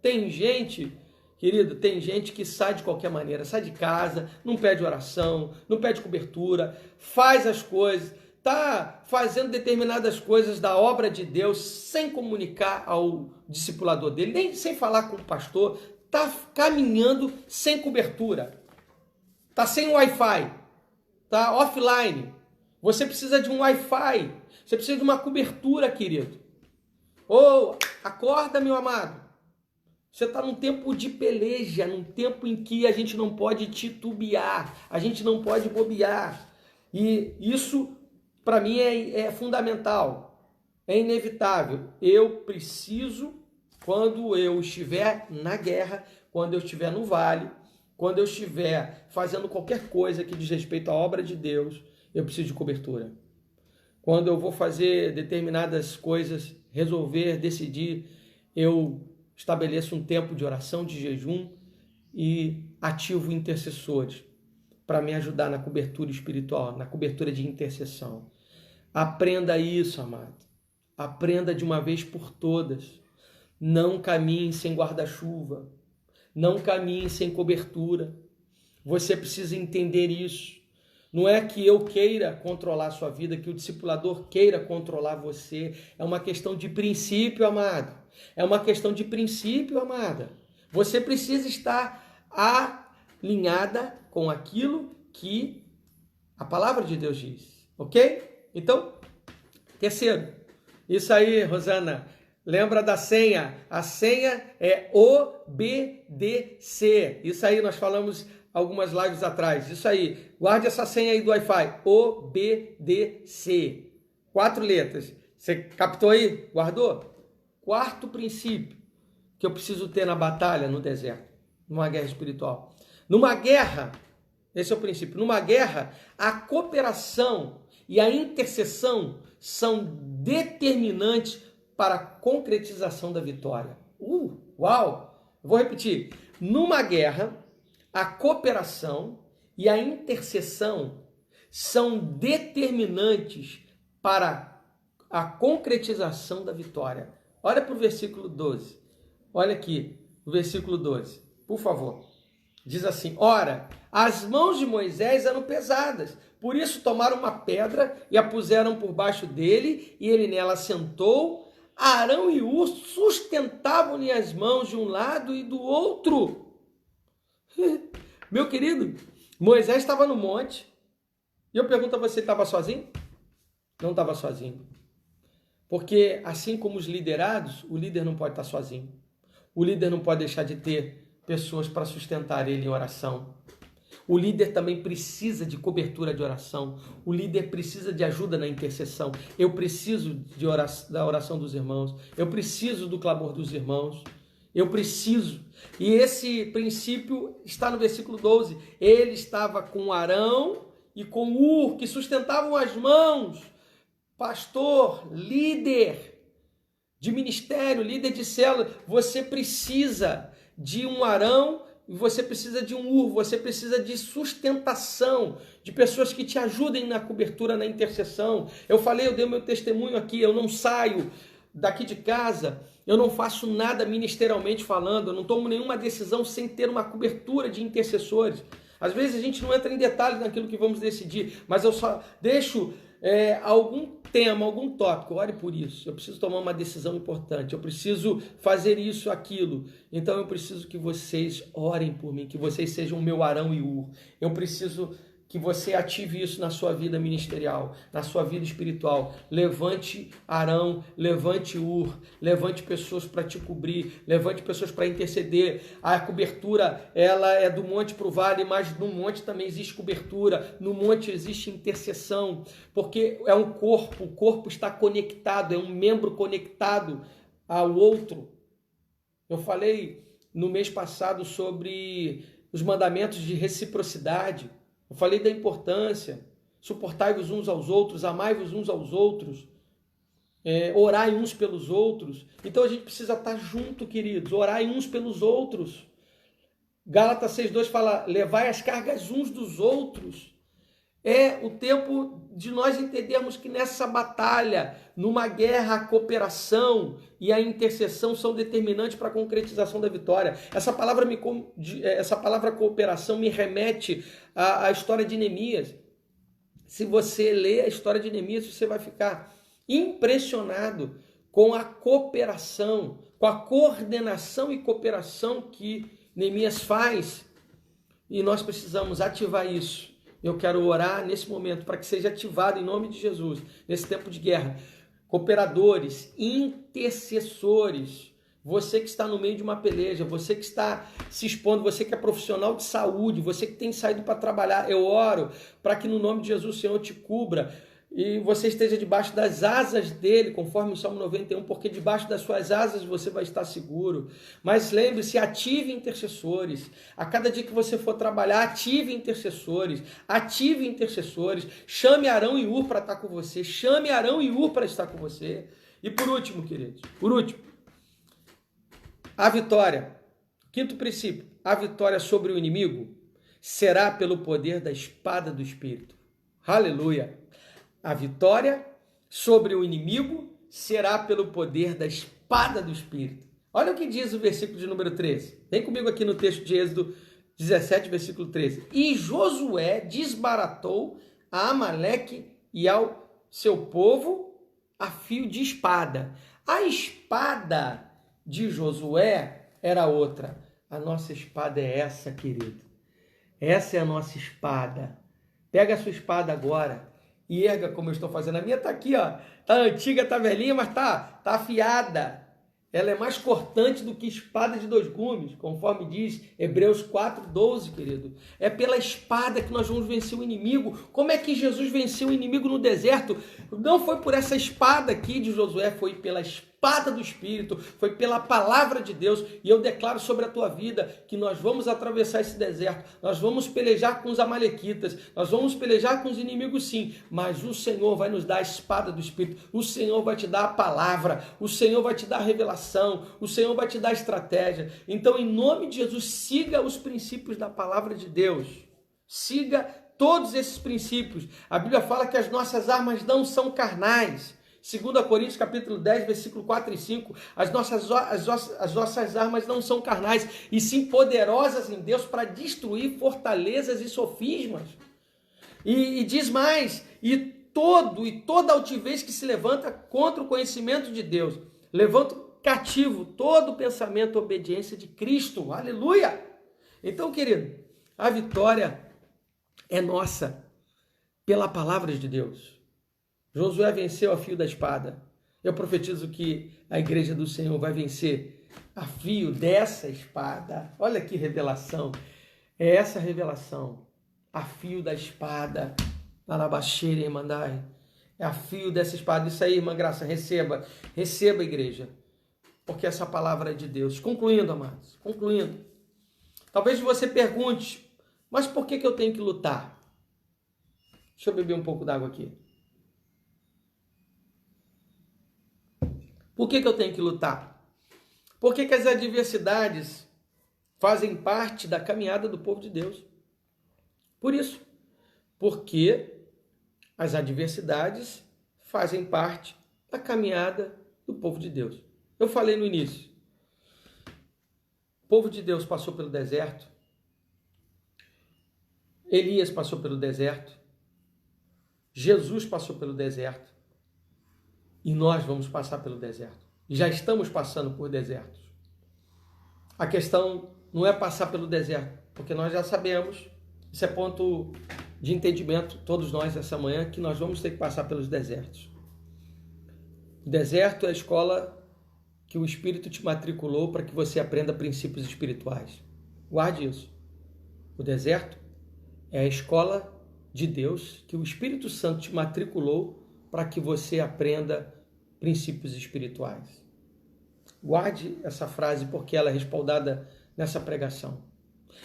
Tem gente, querido, tem gente que sai de qualquer maneira, sai de casa, não pede oração, não pede cobertura, faz as coisas, está fazendo determinadas coisas da obra de Deus sem comunicar ao discipulador dele, nem sem falar com o pastor, está caminhando sem cobertura, está sem Wi-Fi, está offline. Você precisa de um Wi-Fi, você precisa de uma cobertura, querido. Ô, acorda, meu amado. Você está num tempo de peleja, num tempo em que a gente não pode titubear, a gente não pode bobear. E isso, para mim, é fundamental, é inevitável. Eu preciso, quando eu estiver na guerra, quando eu estiver no vale, quando eu estiver fazendo qualquer coisa que diz respeito à obra de Deus, eu preciso de cobertura. Quando eu vou fazer determinadas coisas, resolver, decidir, eu estabeleço um tempo de oração, de jejum e ativo intercessores para me ajudar na cobertura espiritual, na cobertura de intercessão. Aprenda isso, amado. Aprenda de uma vez por todas. Não caminhe sem guarda-chuva. Não caminhe sem cobertura. Você precisa entender isso. Não é que eu queira controlar a sua vida, que o discipulador queira controlar você. É uma questão de princípio, amado. É uma questão de princípio, amada. Você precisa estar alinhada com aquilo que a palavra de Deus diz. Ok? Então, terceiro. Isso aí, Rosana. Lembra da senha? A senha é obedecer. Isso aí nós falamos algumas lives atrás. Isso aí. Guarde essa senha aí do Wi-Fi. Obedecer. 4 letras. Você captou aí? Guardou? Quarto princípio que eu preciso ter na batalha no deserto, numa guerra espiritual. Numa guerra, esse é o princípio, numa guerra, a cooperação e a intercessão são determinantes para a concretização da vitória. Uau! Vou repetir. Numa guerra, a cooperação e a intercessão são determinantes para a concretização da vitória. Olha para o versículo 12. Olha aqui, o versículo 12. Por favor. Diz assim: ora, as mãos de Moisés eram pesadas, por isso tomaram uma pedra e a puseram por baixo dele, e ele nela sentou. Arão e Hur sustentavam-lhe as mãos de um lado e do outro. Meu querido, Moisés estava no monte. E eu pergunto a você, estava sozinho? Não estava sozinho. Porque assim como os liderados, o líder não pode estar sozinho. O líder não pode deixar de ter pessoas para sustentar ele em oração. O líder também precisa de cobertura de oração. O líder precisa de ajuda na intercessão. Eu preciso da oração dos irmãos. Eu preciso do clamor dos irmãos. Eu preciso. E esse princípio está no versículo 12. Ele estava com Arão e com Hur, que sustentavam as mãos. Pastor, líder de ministério, líder de célula, você precisa de um Arão e você precisa de um Hur, você precisa de sustentação, de pessoas que te ajudem na cobertura, na intercessão. Eu dei meu testemunho aqui, eu não saio daqui de casa, eu não faço nada ministerialmente falando, eu não tomo nenhuma decisão sem ter uma cobertura de intercessores. Às vezes a gente não entra em detalhes naquilo que vamos decidir, mas eu só deixo algum tema, algum tópico, ore por isso. Eu preciso tomar uma decisão importante, eu preciso fazer isso, aquilo. Então eu preciso que vocês orem por mim, que vocês sejam o meu Arão e Hur. Eu preciso que você ative isso na sua vida ministerial, na sua vida espiritual. Levante Arão, levante Hur, levante pessoas para te cobrir, levante pessoas para interceder. A cobertura, ela é do monte para o vale, mas no monte também existe cobertura, no monte existe intercessão, porque é um corpo, o corpo está conectado, é um membro conectado ao outro. Eu falei no mês passado sobre os mandamentos de reciprocidade. Eu falei da importância, suportai-vos uns aos outros, amai-vos uns aos outros, orai uns pelos outros. Então a gente precisa estar junto, queridos, orai uns pelos outros. Gálatas 6,2 fala, levai as cargas uns dos outros. É o tempo de nós entendermos que nessa batalha, numa guerra, a cooperação e a intercessão são determinantes para a concretização da vitória. Essa palavra cooperação me remete à história de Neemias. Se você ler a história de Neemias, você vai ficar impressionado com a cooperação, com a coordenação e cooperação que Neemias faz. E nós precisamos ativar isso. Eu quero orar nesse momento para que seja ativado em nome de Jesus, nesse tempo de guerra. cooperadores, intercessores. Você que está no meio de uma peleja, você que está se expondo, você que é profissional de saúde, você que tem saído para trabalhar, eu oro para que no nome de Jesus o Senhor te cubra e você esteja debaixo das asas dele, conforme o Salmo 91, porque debaixo das suas asas você vai estar seguro. Mas lembre-se, ative intercessores. A cada dia que você for trabalhar, ative intercessores. Ative intercessores. Chame Arão e Ur para estar com você. Chame Arão e Ur para estar com você. E por último, queridos, a vitória. Quinto princípio, a vitória sobre o inimigo será pelo poder da espada do Espírito. Aleluia! A vitória sobre o inimigo será pelo poder da espada do Espírito. Olha o que diz o versículo de número 13. Vem comigo aqui no texto de Êxodo 17, versículo 13. E Josué desbaratou a Amaleque e ao seu povo a fio de espada. A espada de Josué era outra. A nossa espada é essa, querido. Essa é a nossa espada. Pega a sua espada agora e erga como eu estou fazendo. A minha está aqui, ó. Tá antiga, tá velhinha, mas tá afiada. Ela é mais cortante do que espada de dois gumes, conforme diz Hebreus 4:12, querido. É pela espada que nós vamos vencer o inimigo. Como é que Jesus venceu o inimigo no deserto? Não foi por essa espada aqui de Josué, foi pela espada do Espírito, foi pela palavra de Deus. E eu declaro sobre a tua vida que nós vamos atravessar esse deserto, nós vamos pelejar com os amalequitas, nós vamos pelejar com os inimigos sim, mas o Senhor vai nos dar a espada do Espírito, o Senhor vai te dar a palavra, o Senhor vai te dar a revelação, o Senhor vai te dar a estratégia. Então, em nome de Jesus, siga os princípios da palavra de Deus, siga todos esses princípios. A Bíblia fala que as nossas armas não são carnais. 2 Coríntios capítulo 10, versículo 4 e 5, as nossas armas não são carnais, e sim poderosas em Deus para destruir fortalezas e sofismas. E diz mais, e toda altivez que se levanta contra o conhecimento de Deus, levanta cativo todo pensamento à obediência de Cristo. Aleluia! Então, querido, a vitória é nossa pela palavra de Deus. Josué venceu a fio da espada. Eu profetizo que a igreja do Senhor vai vencer a fio dessa espada. Olha que revelação. É essa revelação. A fio da espada. Alabaxeira e mandai. É a fio dessa espada. Isso aí, irmã Graça, receba. Receba, igreja. Porque essa palavra é de Deus. Concluindo, amados. Concluindo. Talvez você pergunte, mas por que eu tenho que lutar? Deixa eu beber um pouco d'água aqui. Por que eu tenho que lutar? Por que as adversidades fazem parte da caminhada do povo de Deus? Por isso. Porque as adversidades fazem parte da caminhada do povo de Deus. Eu falei no início. O povo de Deus passou pelo deserto. Elias passou pelo deserto. Jesus passou pelo deserto. E nós vamos passar pelo deserto. E já estamos passando por desertos. A questão não é passar pelo deserto, porque nós já sabemos, isso é ponto de entendimento, todos nós essa manhã, que nós vamos ter que passar pelos desertos. O deserto é a escola que o Espírito te matriculou para que você aprenda princípios espirituais. Guarde isso. O deserto é a escola de Deus que o Espírito Santo te matriculou para que você aprenda princípios espirituais. Guarde essa frase porque ela é respaldada nessa pregação.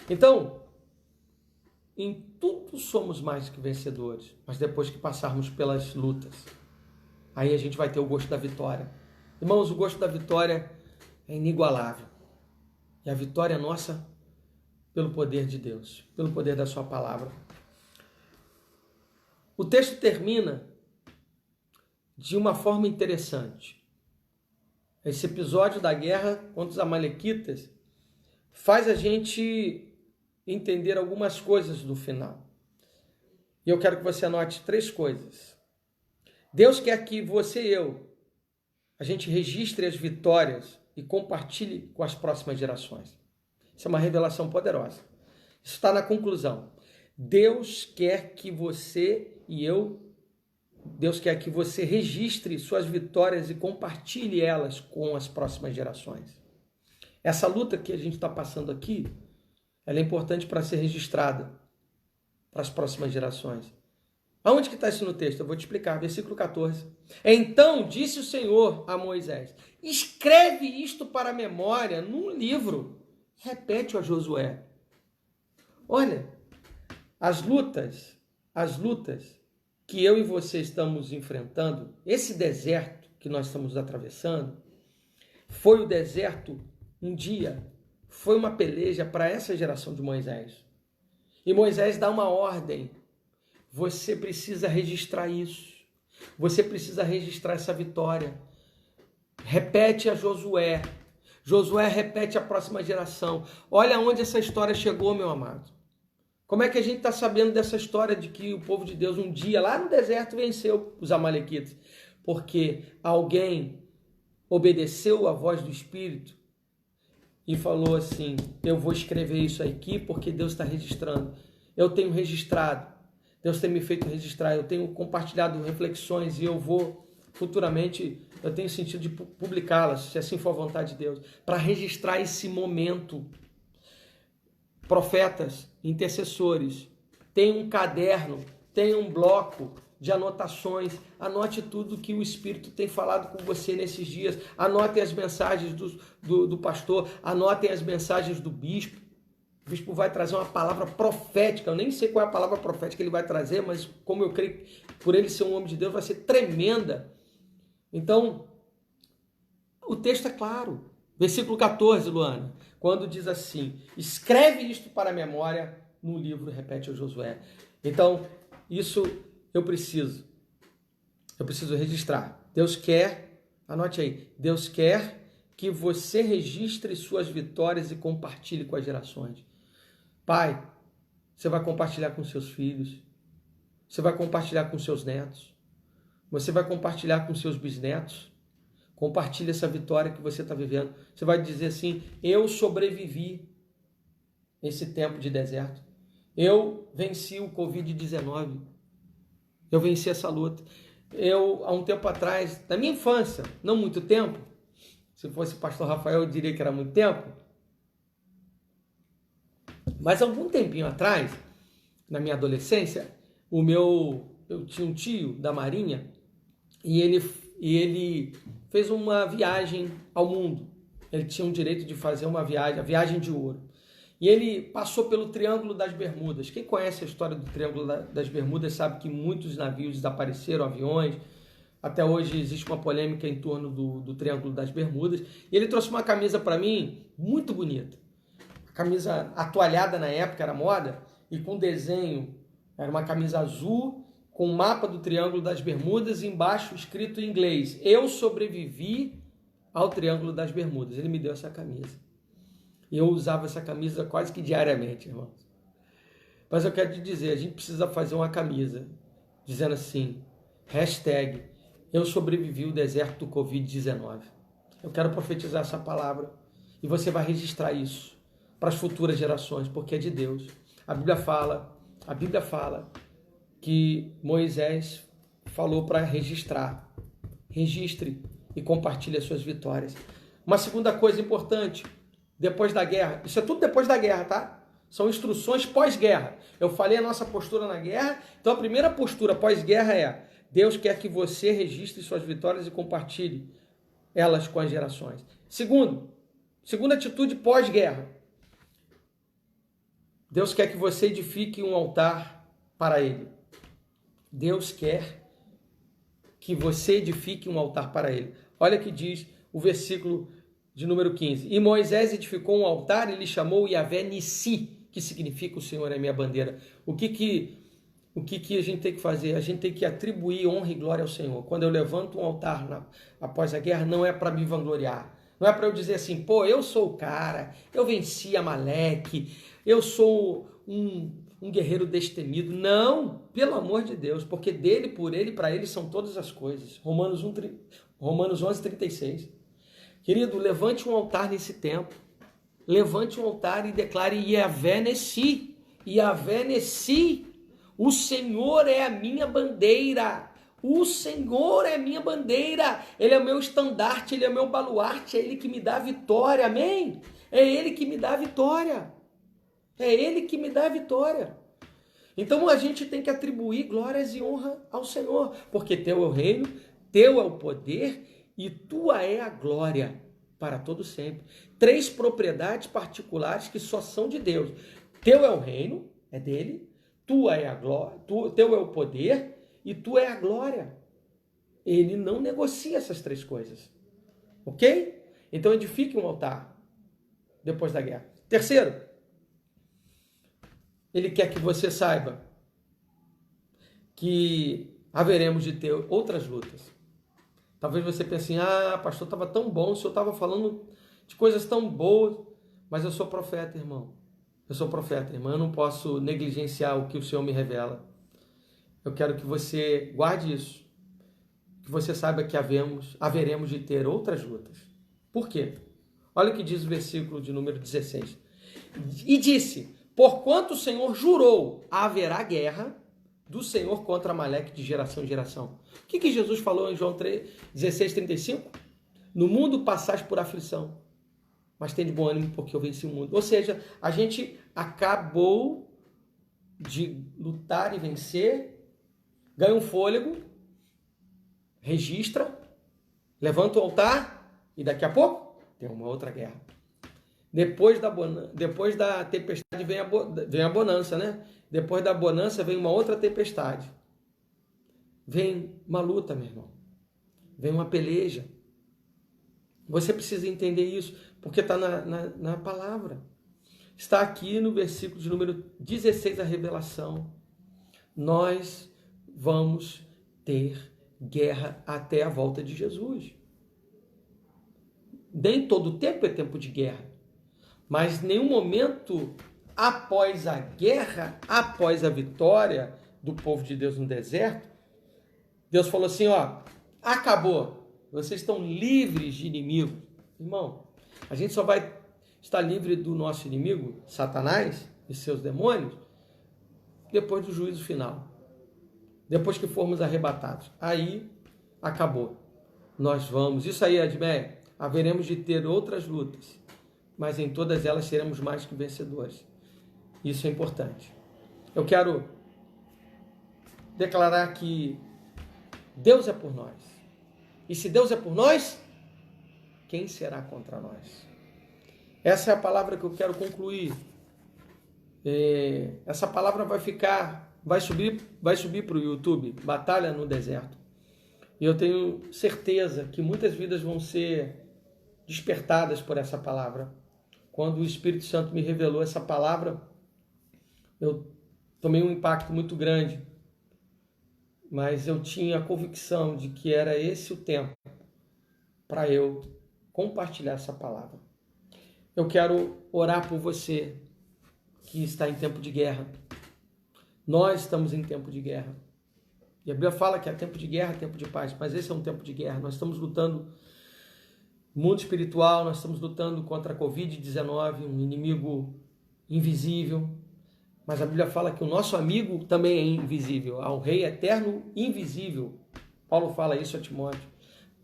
Então, em tudo somos mais que vencedores, mas depois que passarmos pelas lutas, aí a gente vai ter o gosto da vitória. Irmãos, o gosto da vitória é inigualável. E a vitória é nossa pelo poder de Deus, pelo poder da sua palavra. O texto termina de uma forma interessante. Esse episódio da guerra contra os amalequitas faz a gente entender algumas coisas do final. E eu quero que você anote 3 coisas. Deus quer que você e eu, a gente registre as vitórias e compartilhe com as próximas gerações. Isso é uma revelação poderosa. Isso está na conclusão. Deus quer que você e eu Deus quer que você registre suas vitórias e compartilhe elas com as próximas gerações. Essa luta que a gente está passando aqui, ela é importante para ser registrada para as próximas gerações. Aonde que está isso no texto? Eu vou te explicar. Versículo 14. Então disse o Senhor a Moisés: escreve isto para a memória num livro. Repete a Josué. Olha, as lutas que eu e você estamos enfrentando, esse deserto que nós estamos atravessando, foi o deserto um dia, foi uma peleja para essa geração de Moisés. E Moisés dá uma ordem. Você precisa registrar isso. Você precisa registrar essa vitória. Repete a Josué. Josué repete a próxima geração. Olha onde essa história chegou, meu amado. Como é que a gente está sabendo dessa história de que o povo de Deus um dia lá no deserto venceu os amalequitas? Porque alguém obedeceu a voz do Espírito e falou assim: eu vou escrever isso aqui porque Deus está registrando. Eu tenho registrado. Deus tem me feito registrar, eu tenho compartilhado reflexões e eu vou futuramente, eu tenho sentido de publicá-las, se assim for a vontade de Deus, para registrar esse momento. Profetas, intercessores, tem um caderno, tem um bloco de anotações, anote tudo que o Espírito tem falado com você nesses dias, anotem as mensagens do pastor, anotem as mensagens do bispo. O bispo vai trazer uma palavra profética. Eu nem sei qual é a palavra profética que ele vai trazer, mas como eu creio que por ele ser um homem de Deus vai ser tremenda. Então, o texto é claro. Versículo 14, Luana, quando diz assim: escreve isto para a memória no livro, repete a Josué. Então, isso eu preciso registrar. Deus quer, anote aí, Deus quer que você registre suas vitórias e compartilhe com as gerações. Pai, você vai compartilhar com seus filhos, você vai compartilhar com seus netos, você vai compartilhar com seus bisnetos. Compartilhe essa vitória que você está vivendo. Você vai dizer assim: eu sobrevivi esse tempo de deserto. Eu venci o Covid-19. Eu venci essa luta. Eu, há um tempo atrás, na minha infância, não muito tempo, se fosse o pastor Rafael, eu diria que era muito tempo, mas algum tempinho atrás, na minha adolescência, eu tinha um tio da Marinha e ele fez uma viagem ao mundo. Ele tinha o direito de fazer uma viagem, a viagem de ouro. E ele passou pelo Triângulo das Bermudas. Quem conhece a história do Triângulo das Bermudas sabe que muitos navios desapareceram, aviões. Até hoje existe uma polêmica em torno do Triângulo das Bermudas. E ele trouxe uma camisa para mim muito bonita. A camisa atoalhada na época, era moda, e com desenho. Era uma camisa azul com o mapa do Triângulo das Bermudas e embaixo escrito em inglês: eu sobrevivi ao Triângulo das Bermudas. Ele me deu essa camisa. E eu usava essa camisa quase que diariamente, irmãos. Mas eu quero te dizer, a gente precisa fazer uma camisa dizendo assim, hashtag, eu sobrevivi o deserto do Covid-19. Eu quero profetizar essa palavra e você vai registrar isso para as futuras gerações, porque é de Deus. A Bíblia fala que Moisés falou para registrar. Registre e compartilhe as suas vitórias. Uma segunda coisa importante, depois da guerra, isso é tudo depois da guerra, tá? São instruções pós-guerra. Eu falei a nossa postura na guerra, então a primeira postura pós-guerra é: Deus quer que você registre suas vitórias e compartilhe elas com as gerações. Segunda atitude pós-guerra. Deus quer que você edifique um altar para Ele. Deus quer que você edifique um altar para Ele. Olha que diz o versículo de número 15. E Moisés edificou um altar e lhe chamou Yahvé Nissi, que significa o Senhor é minha bandeira. O que a gente tem que fazer? A gente tem que atribuir honra e glória ao Senhor. Quando eu levanto um altar após a guerra, não é para me vangloriar. Não é para eu dizer assim, pô, eu sou o cara, eu venci Amaleque, eu sou um guerreiro destemido. Não, pelo amor de Deus, porque dele, por ele, para ele são todas as coisas. Romanos 11:36. Querido, levante um altar nesse tempo. Levante um altar e declare Yahvé Nissi. Yahvé Nissi. O Senhor é a minha bandeira. O Senhor é minha bandeira, Ele é o meu estandarte, Ele é o meu baluarte, é Ele que me dá vitória, amém? É Ele que me dá vitória, é Ele que me dá vitória. Então a gente tem que atribuir glórias e honra ao Senhor, porque teu é o reino, teu é o poder e tua é a glória para todo sempre. 3 propriedades particulares que só são de Deus. Teu é o reino, é dele, tua é a glória, teu é o poder e tua é a glória. Ele não negocia essas 3 coisas. Ok? Então edifique um altar depois da guerra. Terceiro, ele quer que você saiba que haveremos de ter outras lutas. Talvez você pense assim, pastor, estava tão bom, o senhor estava falando de coisas tão boas, mas eu sou profeta, irmão. Eu sou profeta, irmã, eu não posso negligenciar o que o Senhor me revela. Eu quero que você guarde isso, que você saiba que haveremos de ter outras lutas. Por quê? Olha o que diz o versículo de número 16. E disse, porquanto o Senhor jurou, haverá guerra do Senhor contra Amaleque de geração em geração. O que Jesus falou em João 16:35? No mundo passais por aflição, mas tem de bom ânimo porque eu venci o mundo. Ou seja, a gente acabou de lutar e vencer, ganha um fôlego, registra, levanta o altar e daqui a pouco tem uma outra guerra. Depois da tempestade vem a bonança, né? Depois da bonança vem uma outra tempestade. Vem uma luta, meu irmão. Vem uma peleja. Você precisa entender isso, porque está na palavra. Está aqui no versículo de número 16, a revelação. Nós vamos ter guerra até a volta de Jesus. Nem todo tempo é tempo de guerra. Mas nenhum momento após a guerra, após a vitória do povo de Deus no deserto, Deus falou assim, acabou. Vocês estão livres de inimigo. Irmão, a gente só vai estar livre do nosso inimigo, Satanás e seus demônios, depois do juízo final. Depois que formos arrebatados. Aí, acabou. Nós vamos. Isso aí, Admeia, haveremos de ter outras lutas, mas em todas elas seremos mais que vencedores. Isso é importante. Eu quero declarar que Deus é por nós. E se Deus é por nós, quem será contra nós? Essa é a palavra que eu quero concluir. Essa palavra vai subir para o YouTube, Batalha no Deserto. E eu tenho certeza que muitas vidas vão ser despertadas por essa palavra. Quando o Espírito Santo me revelou essa palavra, eu tomei um impacto muito grande. Mas eu tinha a convicção de que era esse o tempo para eu compartilhar essa palavra. Eu quero orar por você que está em tempo de guerra. Nós estamos em tempo de guerra. E a Bíblia fala que é tempo de guerra, tempo de paz, mas esse é um tempo de guerra. Nós estamos lutando no mundo espiritual, nós estamos lutando contra a Covid-19, um inimigo invisível. Mas a Bíblia fala que o nosso amigo também é invisível, ao Rei eterno invisível. Paulo fala isso a Timóteo.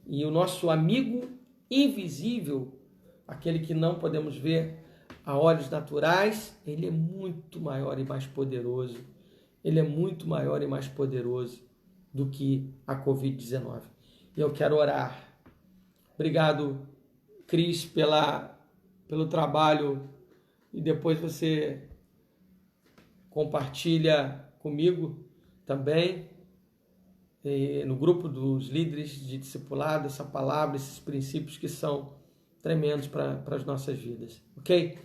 E o nosso amigo invisível, aquele que não podemos ver a olhos naturais, ele é muito maior e mais poderoso. Ele é muito maior e mais poderoso do que a Covid-19. E eu quero orar. Obrigado, Cris, pelo trabalho. E depois você compartilha comigo também, no grupo dos líderes de discipulado, essa palavra, esses princípios que são tremendos para as nossas vidas. Ok?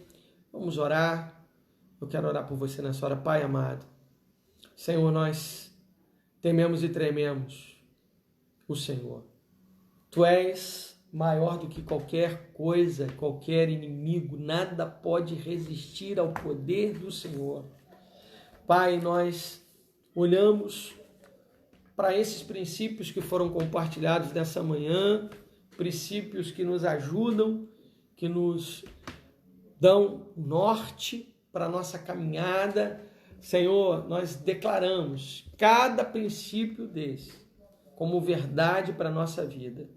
Vamos orar. Eu quero orar por você nessa hora. Pai amado, Senhor, nós tememos e trememos o Senhor. Tu és maior do que qualquer coisa, qualquer inimigo, nada pode resistir ao poder do Senhor. Pai, nós olhamos para esses princípios que foram compartilhados nessa manhã, princípios que nos ajudam, que nos dão norte para a nossa caminhada. Senhor, nós declaramos cada princípio desse como verdade para a nossa vida.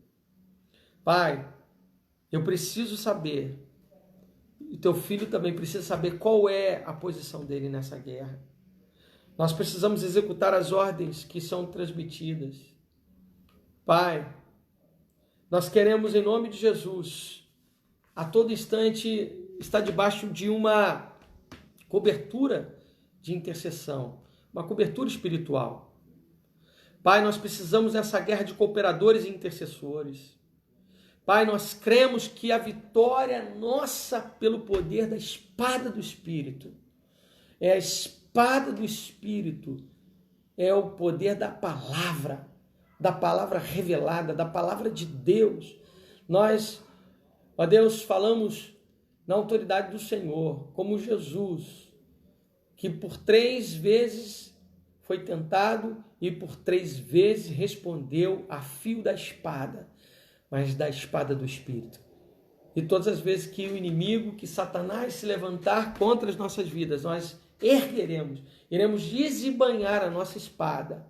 Pai, eu preciso saber, e teu filho também precisa saber qual é a posição dele nessa guerra. Nós precisamos executar as ordens que são transmitidas. Pai, nós queremos, em nome de Jesus, a todo instante estar debaixo de uma cobertura de intercessão, uma cobertura espiritual. Pai, nós precisamos dessa guerra de cooperadores e intercessores. Pai, nós cremos que a vitória é nossa pelo poder da espada do Espírito. É a espada do Espírito, é o poder da palavra revelada, da palavra de Deus. Nós, ó Deus, falamos na autoridade do Senhor, como Jesus, que por 3 vezes foi tentado e por 3 vezes respondeu a fio da espada, mas da espada do Espírito. E todas as vezes que o inimigo, que Satanás se levantar contra as nossas vidas, nós ergueremos, iremos desembainhar a nossa espada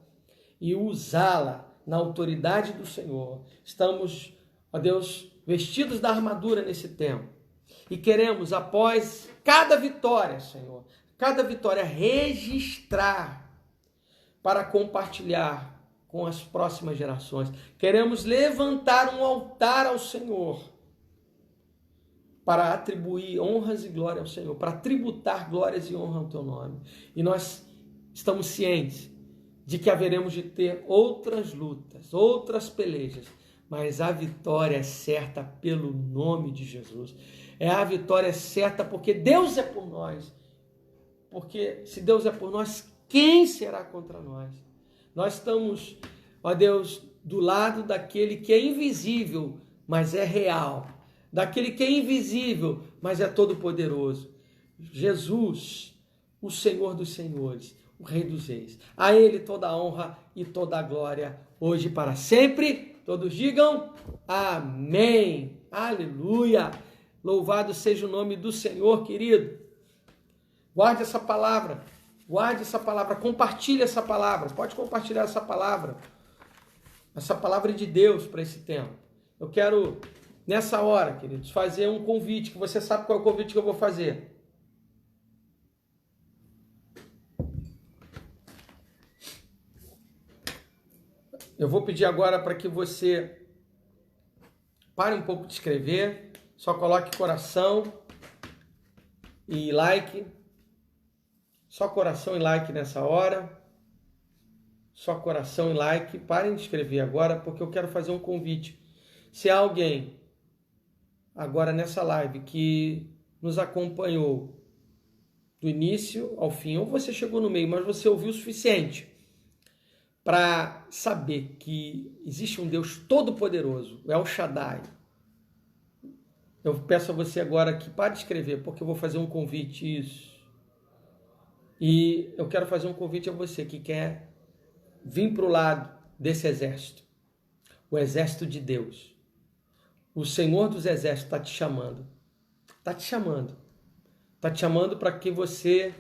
e usá-la na autoridade do Senhor. Estamos, ó Deus, vestidos da armadura nesse tempo. E queremos, após cada vitória, Senhor, cada vitória, registrar para compartilhar com as próximas gerações. Queremos levantar um altar ao Senhor para atribuir honras e glória ao Senhor, para tributar glórias e honra ao teu nome. E nós estamos cientes de que haveremos de ter outras lutas, outras pelejas, mas a vitória é certa pelo nome de Jesus. É a vitória certa porque Deus é por nós. Porque se Deus é por nós, quem será contra nós? Nós estamos, ó Deus, do lado daquele que é invisível, mas é real. Daquele que é invisível, mas é todo-poderoso. Jesus, o Senhor dos Senhores, o Rei dos Reis. A Ele toda a honra e toda a glória, hoje e para sempre. Todos digam amém. Aleluia. Louvado seja o nome do Senhor, querido. Guarde essa palavra. Guarde essa palavra. Compartilhe essa palavra. Pode compartilhar essa palavra. Essa palavra de Deus para esse tempo. Eu quero, nessa hora, queridos, fazer um convite, que você sabe qual é o convite que eu vou fazer. Eu vou pedir agora para que você pare um pouco de escrever, só coloque coração e like, só coração e like nessa hora, só coração e like, parem de escrever agora, porque eu quero fazer um convite. Se há alguém agora nessa live que nos acompanhou do início ao fim, ou você chegou no meio, mas você ouviu o suficiente para saber que existe um Deus todo-poderoso, o El Shaddai. Eu peço a você agora que pare de escrever, porque eu vou fazer um convite, isso. E eu quero fazer um convite a você que quer vir para o lado desse exército, o exército de Deus. O Senhor dos Exércitos está te chamando. Está te chamando. Está te chamando para que você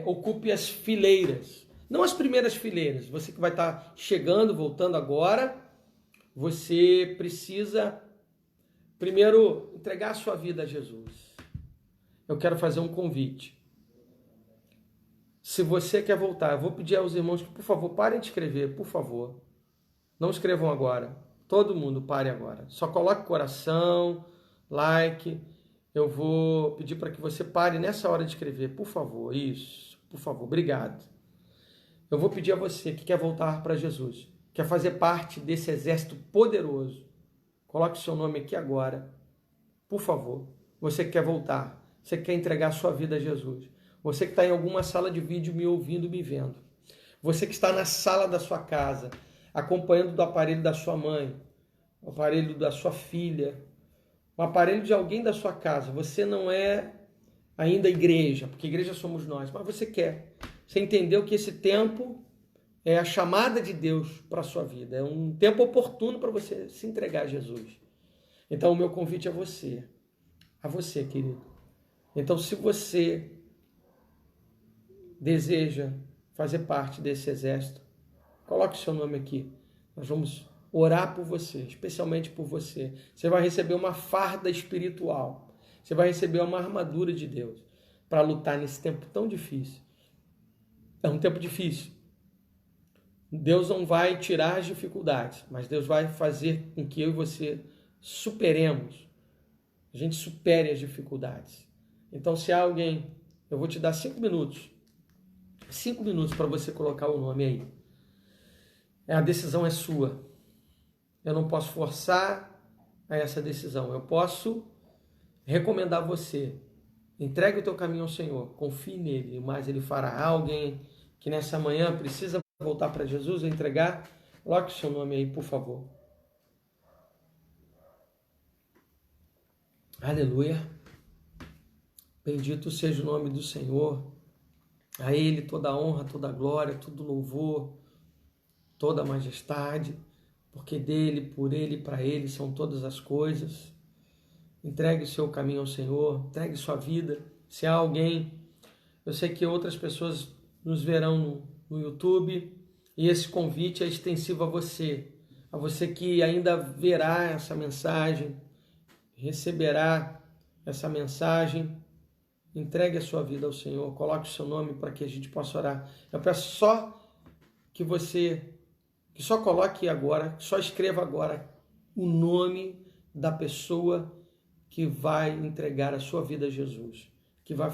ocupe as fileiras. Não as primeiras fileiras. Você que vai estar chegando, voltando agora, você precisa primeiro entregar a sua vida a Jesus. Eu quero fazer um convite. Se você quer voltar, eu vou pedir aos irmãos que, por favor, parem de escrever, por favor. Não escrevam agora. Todo mundo pare agora. Só coloque coração, like. Eu vou pedir para que você pare nessa hora de escrever, por favor. Isso, por favor. Obrigado. Eu vou pedir a você que quer voltar para Jesus, quer fazer parte desse exército poderoso. Coloque o seu nome aqui agora, por favor. Você que quer voltar, você que quer entregar a sua vida a Jesus. Você que está em alguma sala de vídeo me ouvindo, me vendo. Você que está na sala da sua casa, acompanhando do aparelho da sua mãe, o aparelho da sua filha, o aparelho de alguém da sua casa. Você não é ainda igreja, porque igreja somos nós, mas você quer. Você entendeu que esse tempo é a chamada de Deus para a sua vida. É um tempo oportuno para você se entregar a Jesus. Então o meu convite é a você, querido. Então se você deseja fazer parte desse exército, Coloque o seu nome aqui. Nós vamos orar por você, especialmente por você. Você vai receber uma farda espiritual. Você vai receber uma armadura de Deus para lutar nesse tempo tão difícil. É um tempo difícil. Deus não vai tirar as dificuldades, mas Deus vai fazer com que eu e você superemos. A gente supere as dificuldades. Então, se há alguém, eu vou te dar 5 minutos. 5 minutos para você colocar o nome aí. A decisão é sua. Eu não posso forçar a essa decisão. Eu posso recomendar você. Entregue o teu caminho ao Senhor. Confie nele, mas Ele fará. Há alguém que nessa manhã precisa voltar para Jesus ou entregar? Coloque o seu nome aí, por favor. Aleluia. Bendito seja o nome do Senhor. A Ele toda a honra, toda a glória, todo louvor, toda a majestade, porque dele, por Ele e para Ele são todas as coisas. Entregue o seu caminho ao Senhor, entregue sua vida. Se há alguém, eu sei que outras pessoas nos verão no YouTube, e esse convite é extensivo a você que ainda verá essa mensagem, receberá essa mensagem. Entregue a sua vida ao Senhor, coloque o seu nome para que a gente possa orar. Eu peço só que só coloque agora, só escreva agora o nome da pessoa que vai entregar a sua vida a Jesus, que vai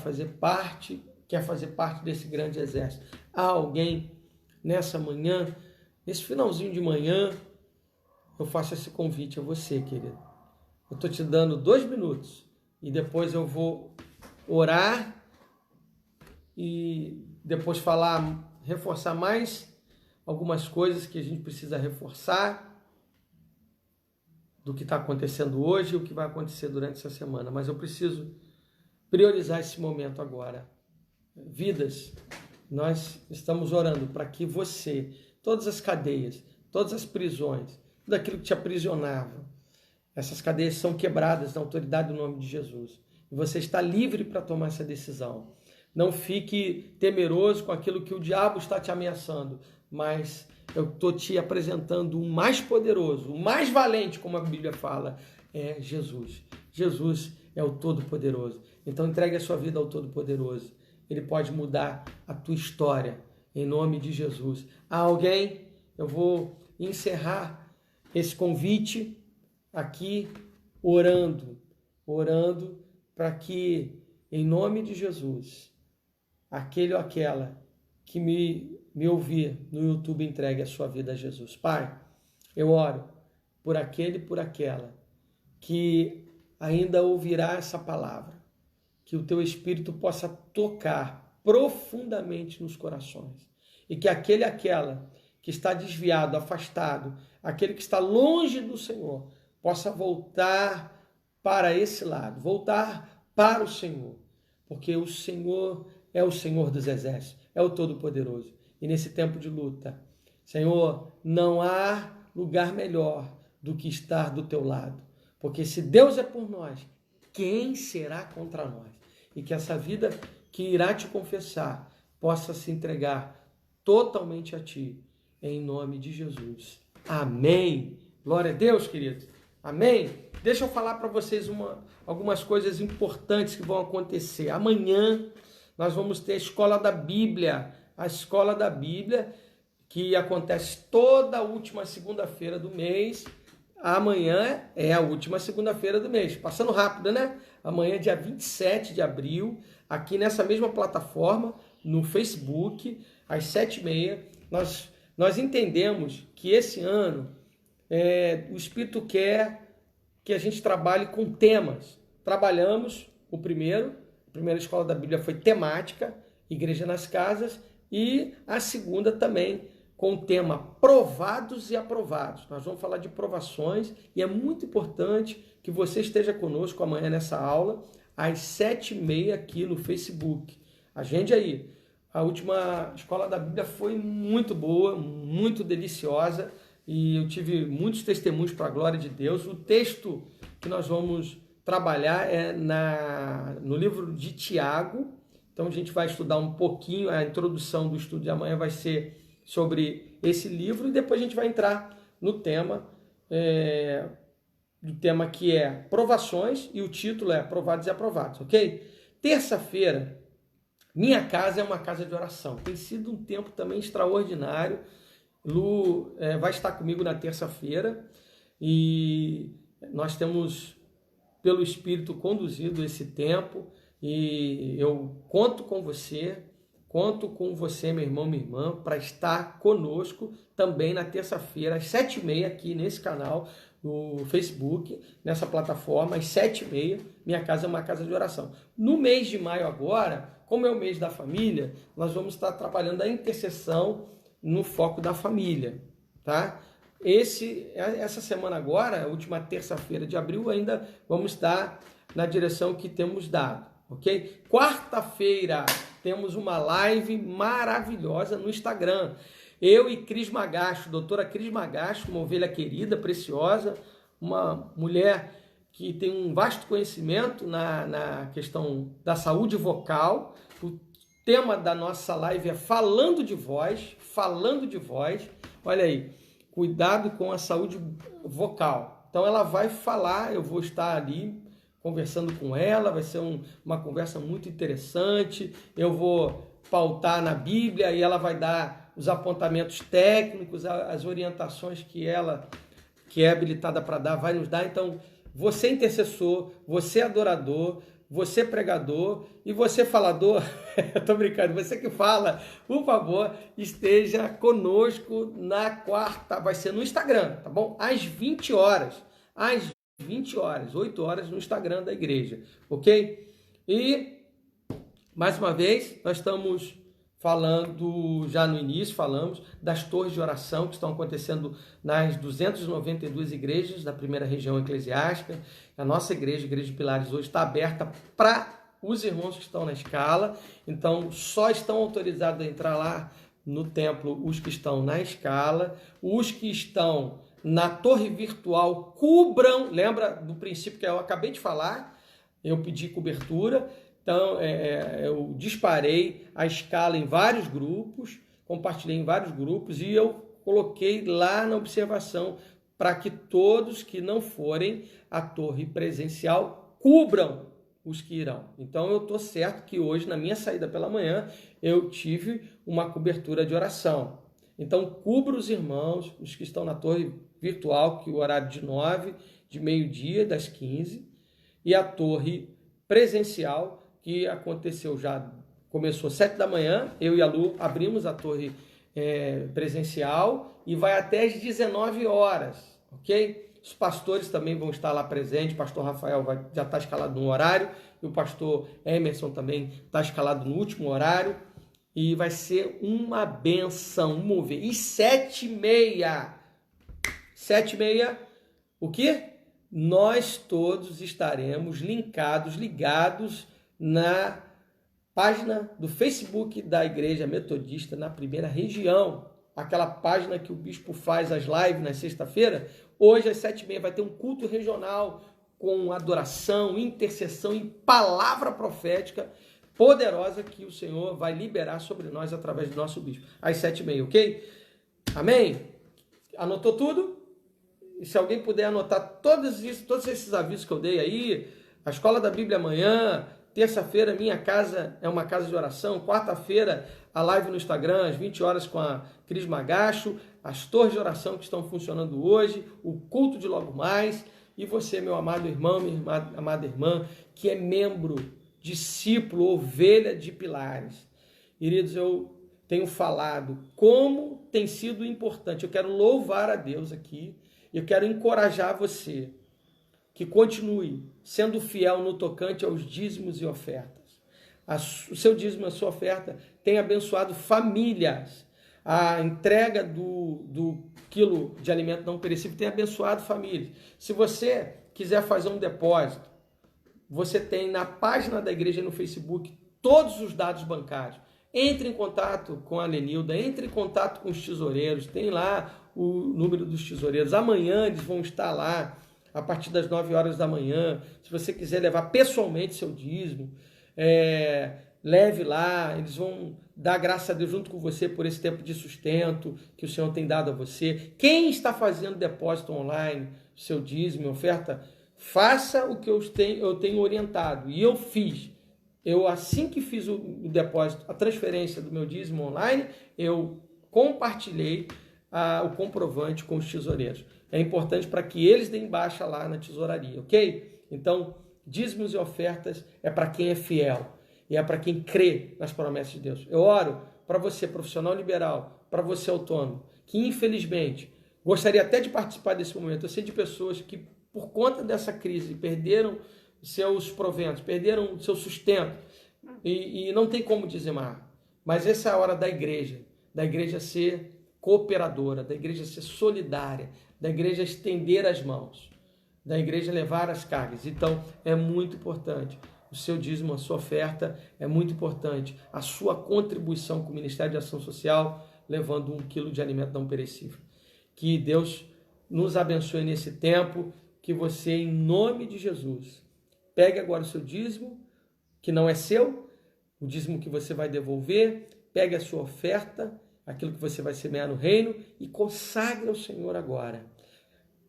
quer fazer parte desse grande exército. Há alguém nessa manhã, nesse finalzinho de manhã, eu faço esse convite a você, querido. Eu estou te dando 2 minutos e depois eu vou orar e depois reforçar mais algumas coisas que a gente precisa reforçar do que está acontecendo hoje e o que vai acontecer durante essa semana. Mas eu preciso priorizar esse momento agora. Vidas, nós estamos orando para que você, todas as cadeias, todas as prisões, tudo aquilo que te aprisionava, essas cadeias são quebradas na autoridade do nome de Jesus. E você está livre para tomar essa decisão. Não fique temeroso com aquilo que o diabo está te ameaçando, mas eu estou te apresentando o mais poderoso, o mais valente, como a Bíblia fala, é Jesus. Jesus é o Todo-Poderoso. Então entregue a sua vida ao Todo-Poderoso. Ele pode mudar a tua história, em nome de Jesus. Há alguém? Eu vou encerrar esse convite aqui orando para que, em nome de Jesus, aquele ou aquela que me ouvir no YouTube entregue a sua vida a Jesus. Pai, eu oro por aquele e por aquela que ainda ouvirá essa palavra, que o teu Espírito possa tocar profundamente nos corações e que aquele e aquela que está desviado, afastado, aquele que está longe do Senhor, possa voltar para esse lado, voltar para o Senhor, porque o Senhor é o Senhor dos exércitos, é o Todo-Poderoso. E nesse tempo de luta, Senhor, não há lugar melhor do que estar do teu lado, porque se Deus é por nós, quem será contra nós? E que essa vida que irá te confessar possa se entregar totalmente a ti, em nome de Jesus. Amém. Glória a Deus, queridos. Amém. Deixa eu falar para vocês algumas coisas importantes que vão acontecer. Amanhã nós vamos ter a Escola da Bíblia. A Escola da Bíblia, que acontece toda a última segunda-feira do mês. Amanhã é a última segunda-feira do mês. Passando rápido, né? Amanhã, dia 27 de abril, aqui nessa mesma plataforma, no Facebook, às 7h30. Nós entendemos que esse ano o Espírito quer que a gente trabalhe com temas. Trabalhamos a primeira Escola da Bíblia foi temática, Igreja nas Casas, e a segunda também com o tema Provados e Aprovados. Nós vamos falar de provações e é muito importante que você esteja conosco amanhã nessa aula, às 7h30 aqui no Facebook. Agende aí. A última Escola da Bíblia foi muito boa, muito deliciosa e eu tive muitos testemunhos para a glória de Deus. O texto que nós vamos trabalhar é no livro de Tiago. Então a gente vai estudar um pouquinho, a introdução do estudo de amanhã vai ser sobre esse livro e depois a gente vai entrar no tema, do tema que é provações, e o título é Provados e Aprovados, ok? Terça-feira, minha casa é uma casa de oração. Tem sido um tempo também extraordinário. Lu vai estar comigo na terça-feira e nós temos, pelo Espírito, conduzido esse tempo e eu conto com você, meu irmão, minha irmã, para estar conosco também na terça-feira, às 7h30, aqui nesse canal, no Facebook, nessa plataforma, às 7h30, minha casa é uma casa de oração. No mês de maio agora, como é o mês da família, nós vamos estar trabalhando a intercessão no foco da família, tá? Essa semana agora, a última terça-feira de abril, ainda vamos estar na direção que temos dado, ok? Quarta-feira temos uma live maravilhosa no Instagram. Eu e Cris Magacho, doutora Cris Magacho, uma ovelha querida, preciosa, uma mulher que tem um vasto conhecimento na questão da saúde vocal. O tema da nossa live é falando de voz. Olha aí, cuidado com a saúde vocal. Então ela vai falar, eu vou estar ali conversando com ela, vai ser uma conversa muito interessante. Eu vou pautar na Bíblia e ela vai dar os apontamentos técnicos, as orientações que ela, que é habilitada para dar, vai nos dar. Então, você intercessor, você adorador, você pregador e você falador, tô brincando, você que fala, por favor, esteja conosco na quarta, vai ser no Instagram, tá bom? Às 20 horas, 8 horas no Instagram da igreja, ok? E, mais uma vez, nós estamos falando, já no início falamos das torres de oração que estão acontecendo nas 292 igrejas da primeira região eclesiástica. A nossa igreja, a Igreja de Pilares, hoje está aberta para os irmãos que estão na escala, então só estão autorizados a entrar lá no templo os que estão na escala, os que estão na torre virtual cubram, lembra do princípio que eu acabei de falar, eu pedi cobertura. Então, eu disparei a escala em vários grupos, compartilhei em vários grupos e eu coloquei lá na observação para que todos que não forem à torre presencial cubram os que irão. Então, eu estou certo que hoje, na minha saída pela manhã, eu tive uma cobertura de oração. Então, cubra os irmãos, os que estão na torre virtual, que o horário de 9, de meio-dia, das 15, e a torre presencial, que aconteceu já, começou às 7 da manhã, eu e a Lu abrimos a torre presencial e vai até às 19 horas, ok? Os pastores também vão estar lá presentes, o pastor Rafael já está escalado no horário, e o pastor Emerson também está escalado no último horário, e vai ser uma benção, um mover. E 7h30, o quê? Nós todos estaremos ligados na página do Facebook da Igreja Metodista na primeira região, aquela página que o bispo faz as lives na sexta-feira. Hoje às 7h30 vai ter um culto regional com adoração, intercessão e palavra profética poderosa que o Senhor vai liberar sobre nós através do nosso bispo, às 7h30, ok? Amém? Anotou tudo? E se alguém puder anotar todos esses avisos que eu dei aí, a Escola da Bíblia amanhã, terça-feira, minha casa é uma casa de oração. Quarta-feira, a live no Instagram, às 20 horas com a Cris Magacho. As torres de oração que estão funcionando hoje. O culto de logo mais. E você, meu amado irmão, minha amada irmã, que é membro, discípulo, ovelha de Pilares. Queridos, eu tenho falado como tem sido importante. Eu quero louvar a Deus aqui. Eu quero encorajar você que continue sendo fiel no tocante aos dízimos e ofertas. O seu dízimo e a sua oferta tem abençoado famílias. A entrega do quilo de alimento não perecível tem abençoado famílias. Se você quiser fazer um depósito, você tem na página da igreja no Facebook todos os dados bancários. Entre em contato com a Lenilda, entre em contato com os tesoureiros, tem lá o número dos tesoureiros. Amanhã eles vão estar lá, a partir das 9 horas da manhã. Se você quiser levar pessoalmente seu dízimo, leve lá, eles vão dar graça a Deus junto com você por esse tempo de sustento que o Senhor tem dado a você. Quem está fazendo depósito online, seu dízimo, oferta, faça o que eu tenho orientado. E eu fiz. Eu, assim que fiz o depósito, a transferência do meu dízimo online, eu compartilhei o comprovante com os tesoureiros. É importante para que eles deem baixa lá na tesouraria, ok? Então, dízimos e ofertas é para quem é fiel e é para quem crê nas promessas de Deus. Eu oro para você, profissional liberal, para você, autônomo, que infelizmente gostaria até de participar desse momento. Eu sei de pessoas que, por conta dessa crise, perderam seus proventos, perderam seu sustento e não tem como dizimar. Mas essa é a hora da igreja ser cooperadora, da igreja ser solidária, da igreja estender as mãos, da igreja levar as cargas. Então, é muito importante o seu dízimo, a sua oferta, é muito importante a sua contribuição com o Ministério de Ação Social, levando 1 quilo de alimento não perecível. Que Deus nos abençoe nesse tempo, que você, em nome de Jesus, pegue agora o seu dízimo, que não é seu, o dízimo que você vai devolver, pegue a sua oferta, aquilo que você vai semear no reino, e consagre ao Senhor agora.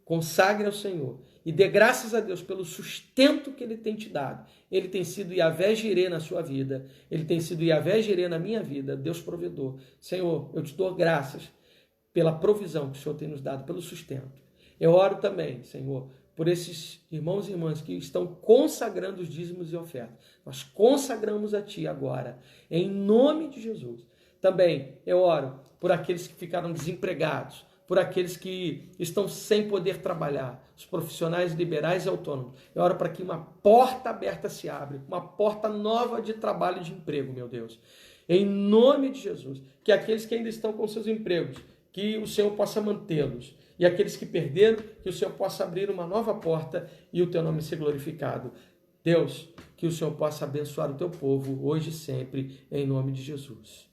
Consagre ao Senhor. E dê graças a Deus pelo sustento que Ele tem te dado. Ele tem sido Yahvé Jireh na sua vida. Ele tem sido Yahvé Jireh na minha vida. Deus provedor. Senhor, eu te dou graças pela provisão que o Senhor tem nos dado, pelo sustento. Eu oro também, Senhor, por esses irmãos e irmãs que estão consagrando os dízimos e ofertas. Nós consagramos a Ti agora, em nome de Jesus. Também eu oro por aqueles que ficaram desempregados, por aqueles que estão sem poder trabalhar, os profissionais liberais e autônomos. Eu oro para que uma porta aberta se abra, uma porta nova de trabalho e de emprego, meu Deus. Em nome de Jesus, que aqueles que ainda estão com seus empregos, que o Senhor possa mantê-los. E aqueles que perderam, que o Senhor possa abrir uma nova porta e o Teu nome ser glorificado. Deus, que o Senhor possa abençoar o Teu povo, hoje e sempre, em nome de Jesus.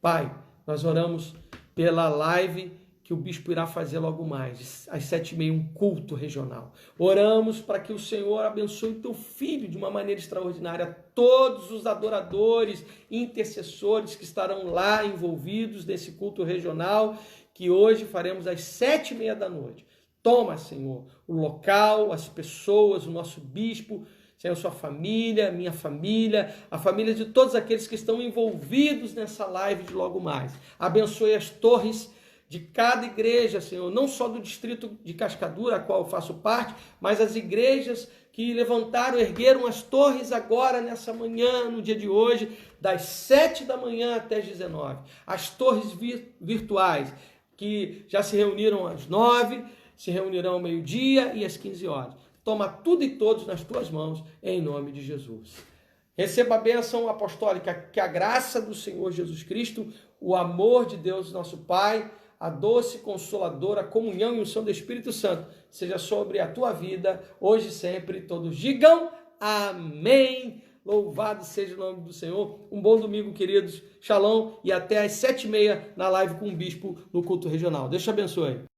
Pai, nós oramos pela live que o bispo irá fazer logo mais, às 7h30, um culto regional. Oramos para que o Senhor abençoe o Teu filho de uma maneira extraordinária, todos os adoradores, intercessores que estarão lá envolvidos nesse culto regional, que hoje faremos às 7h30 da noite. Toma, Senhor, o local, as pessoas, o nosso bispo, Senhor, sua família, minha família, a família de todos aqueles que estão envolvidos nessa live de logo mais. Abençoe as torres de cada igreja, Senhor, não só do distrito de Cascadura, a qual eu faço parte, mas as igrejas que levantaram, ergueram as torres agora, nessa manhã, no dia de hoje, das 7 da manhã até as 19. As torres virtuais, que já se reuniram às 9, se reunirão ao meio-dia e às 15 horas. Toma tudo e todos nas tuas mãos, em nome de Jesus. Receba a bênção apostólica, que a graça do Senhor Jesus Cristo, o amor de Deus, nosso Pai, a doce, consoladora, comunhão e unção do Espírito Santo, seja sobre a tua vida, hoje e sempre. Todos digam amém. Louvado seja o nome do Senhor. Um bom domingo, queridos. Shalom. E até às 7h30 na live com o bispo no culto regional. Deus te abençoe.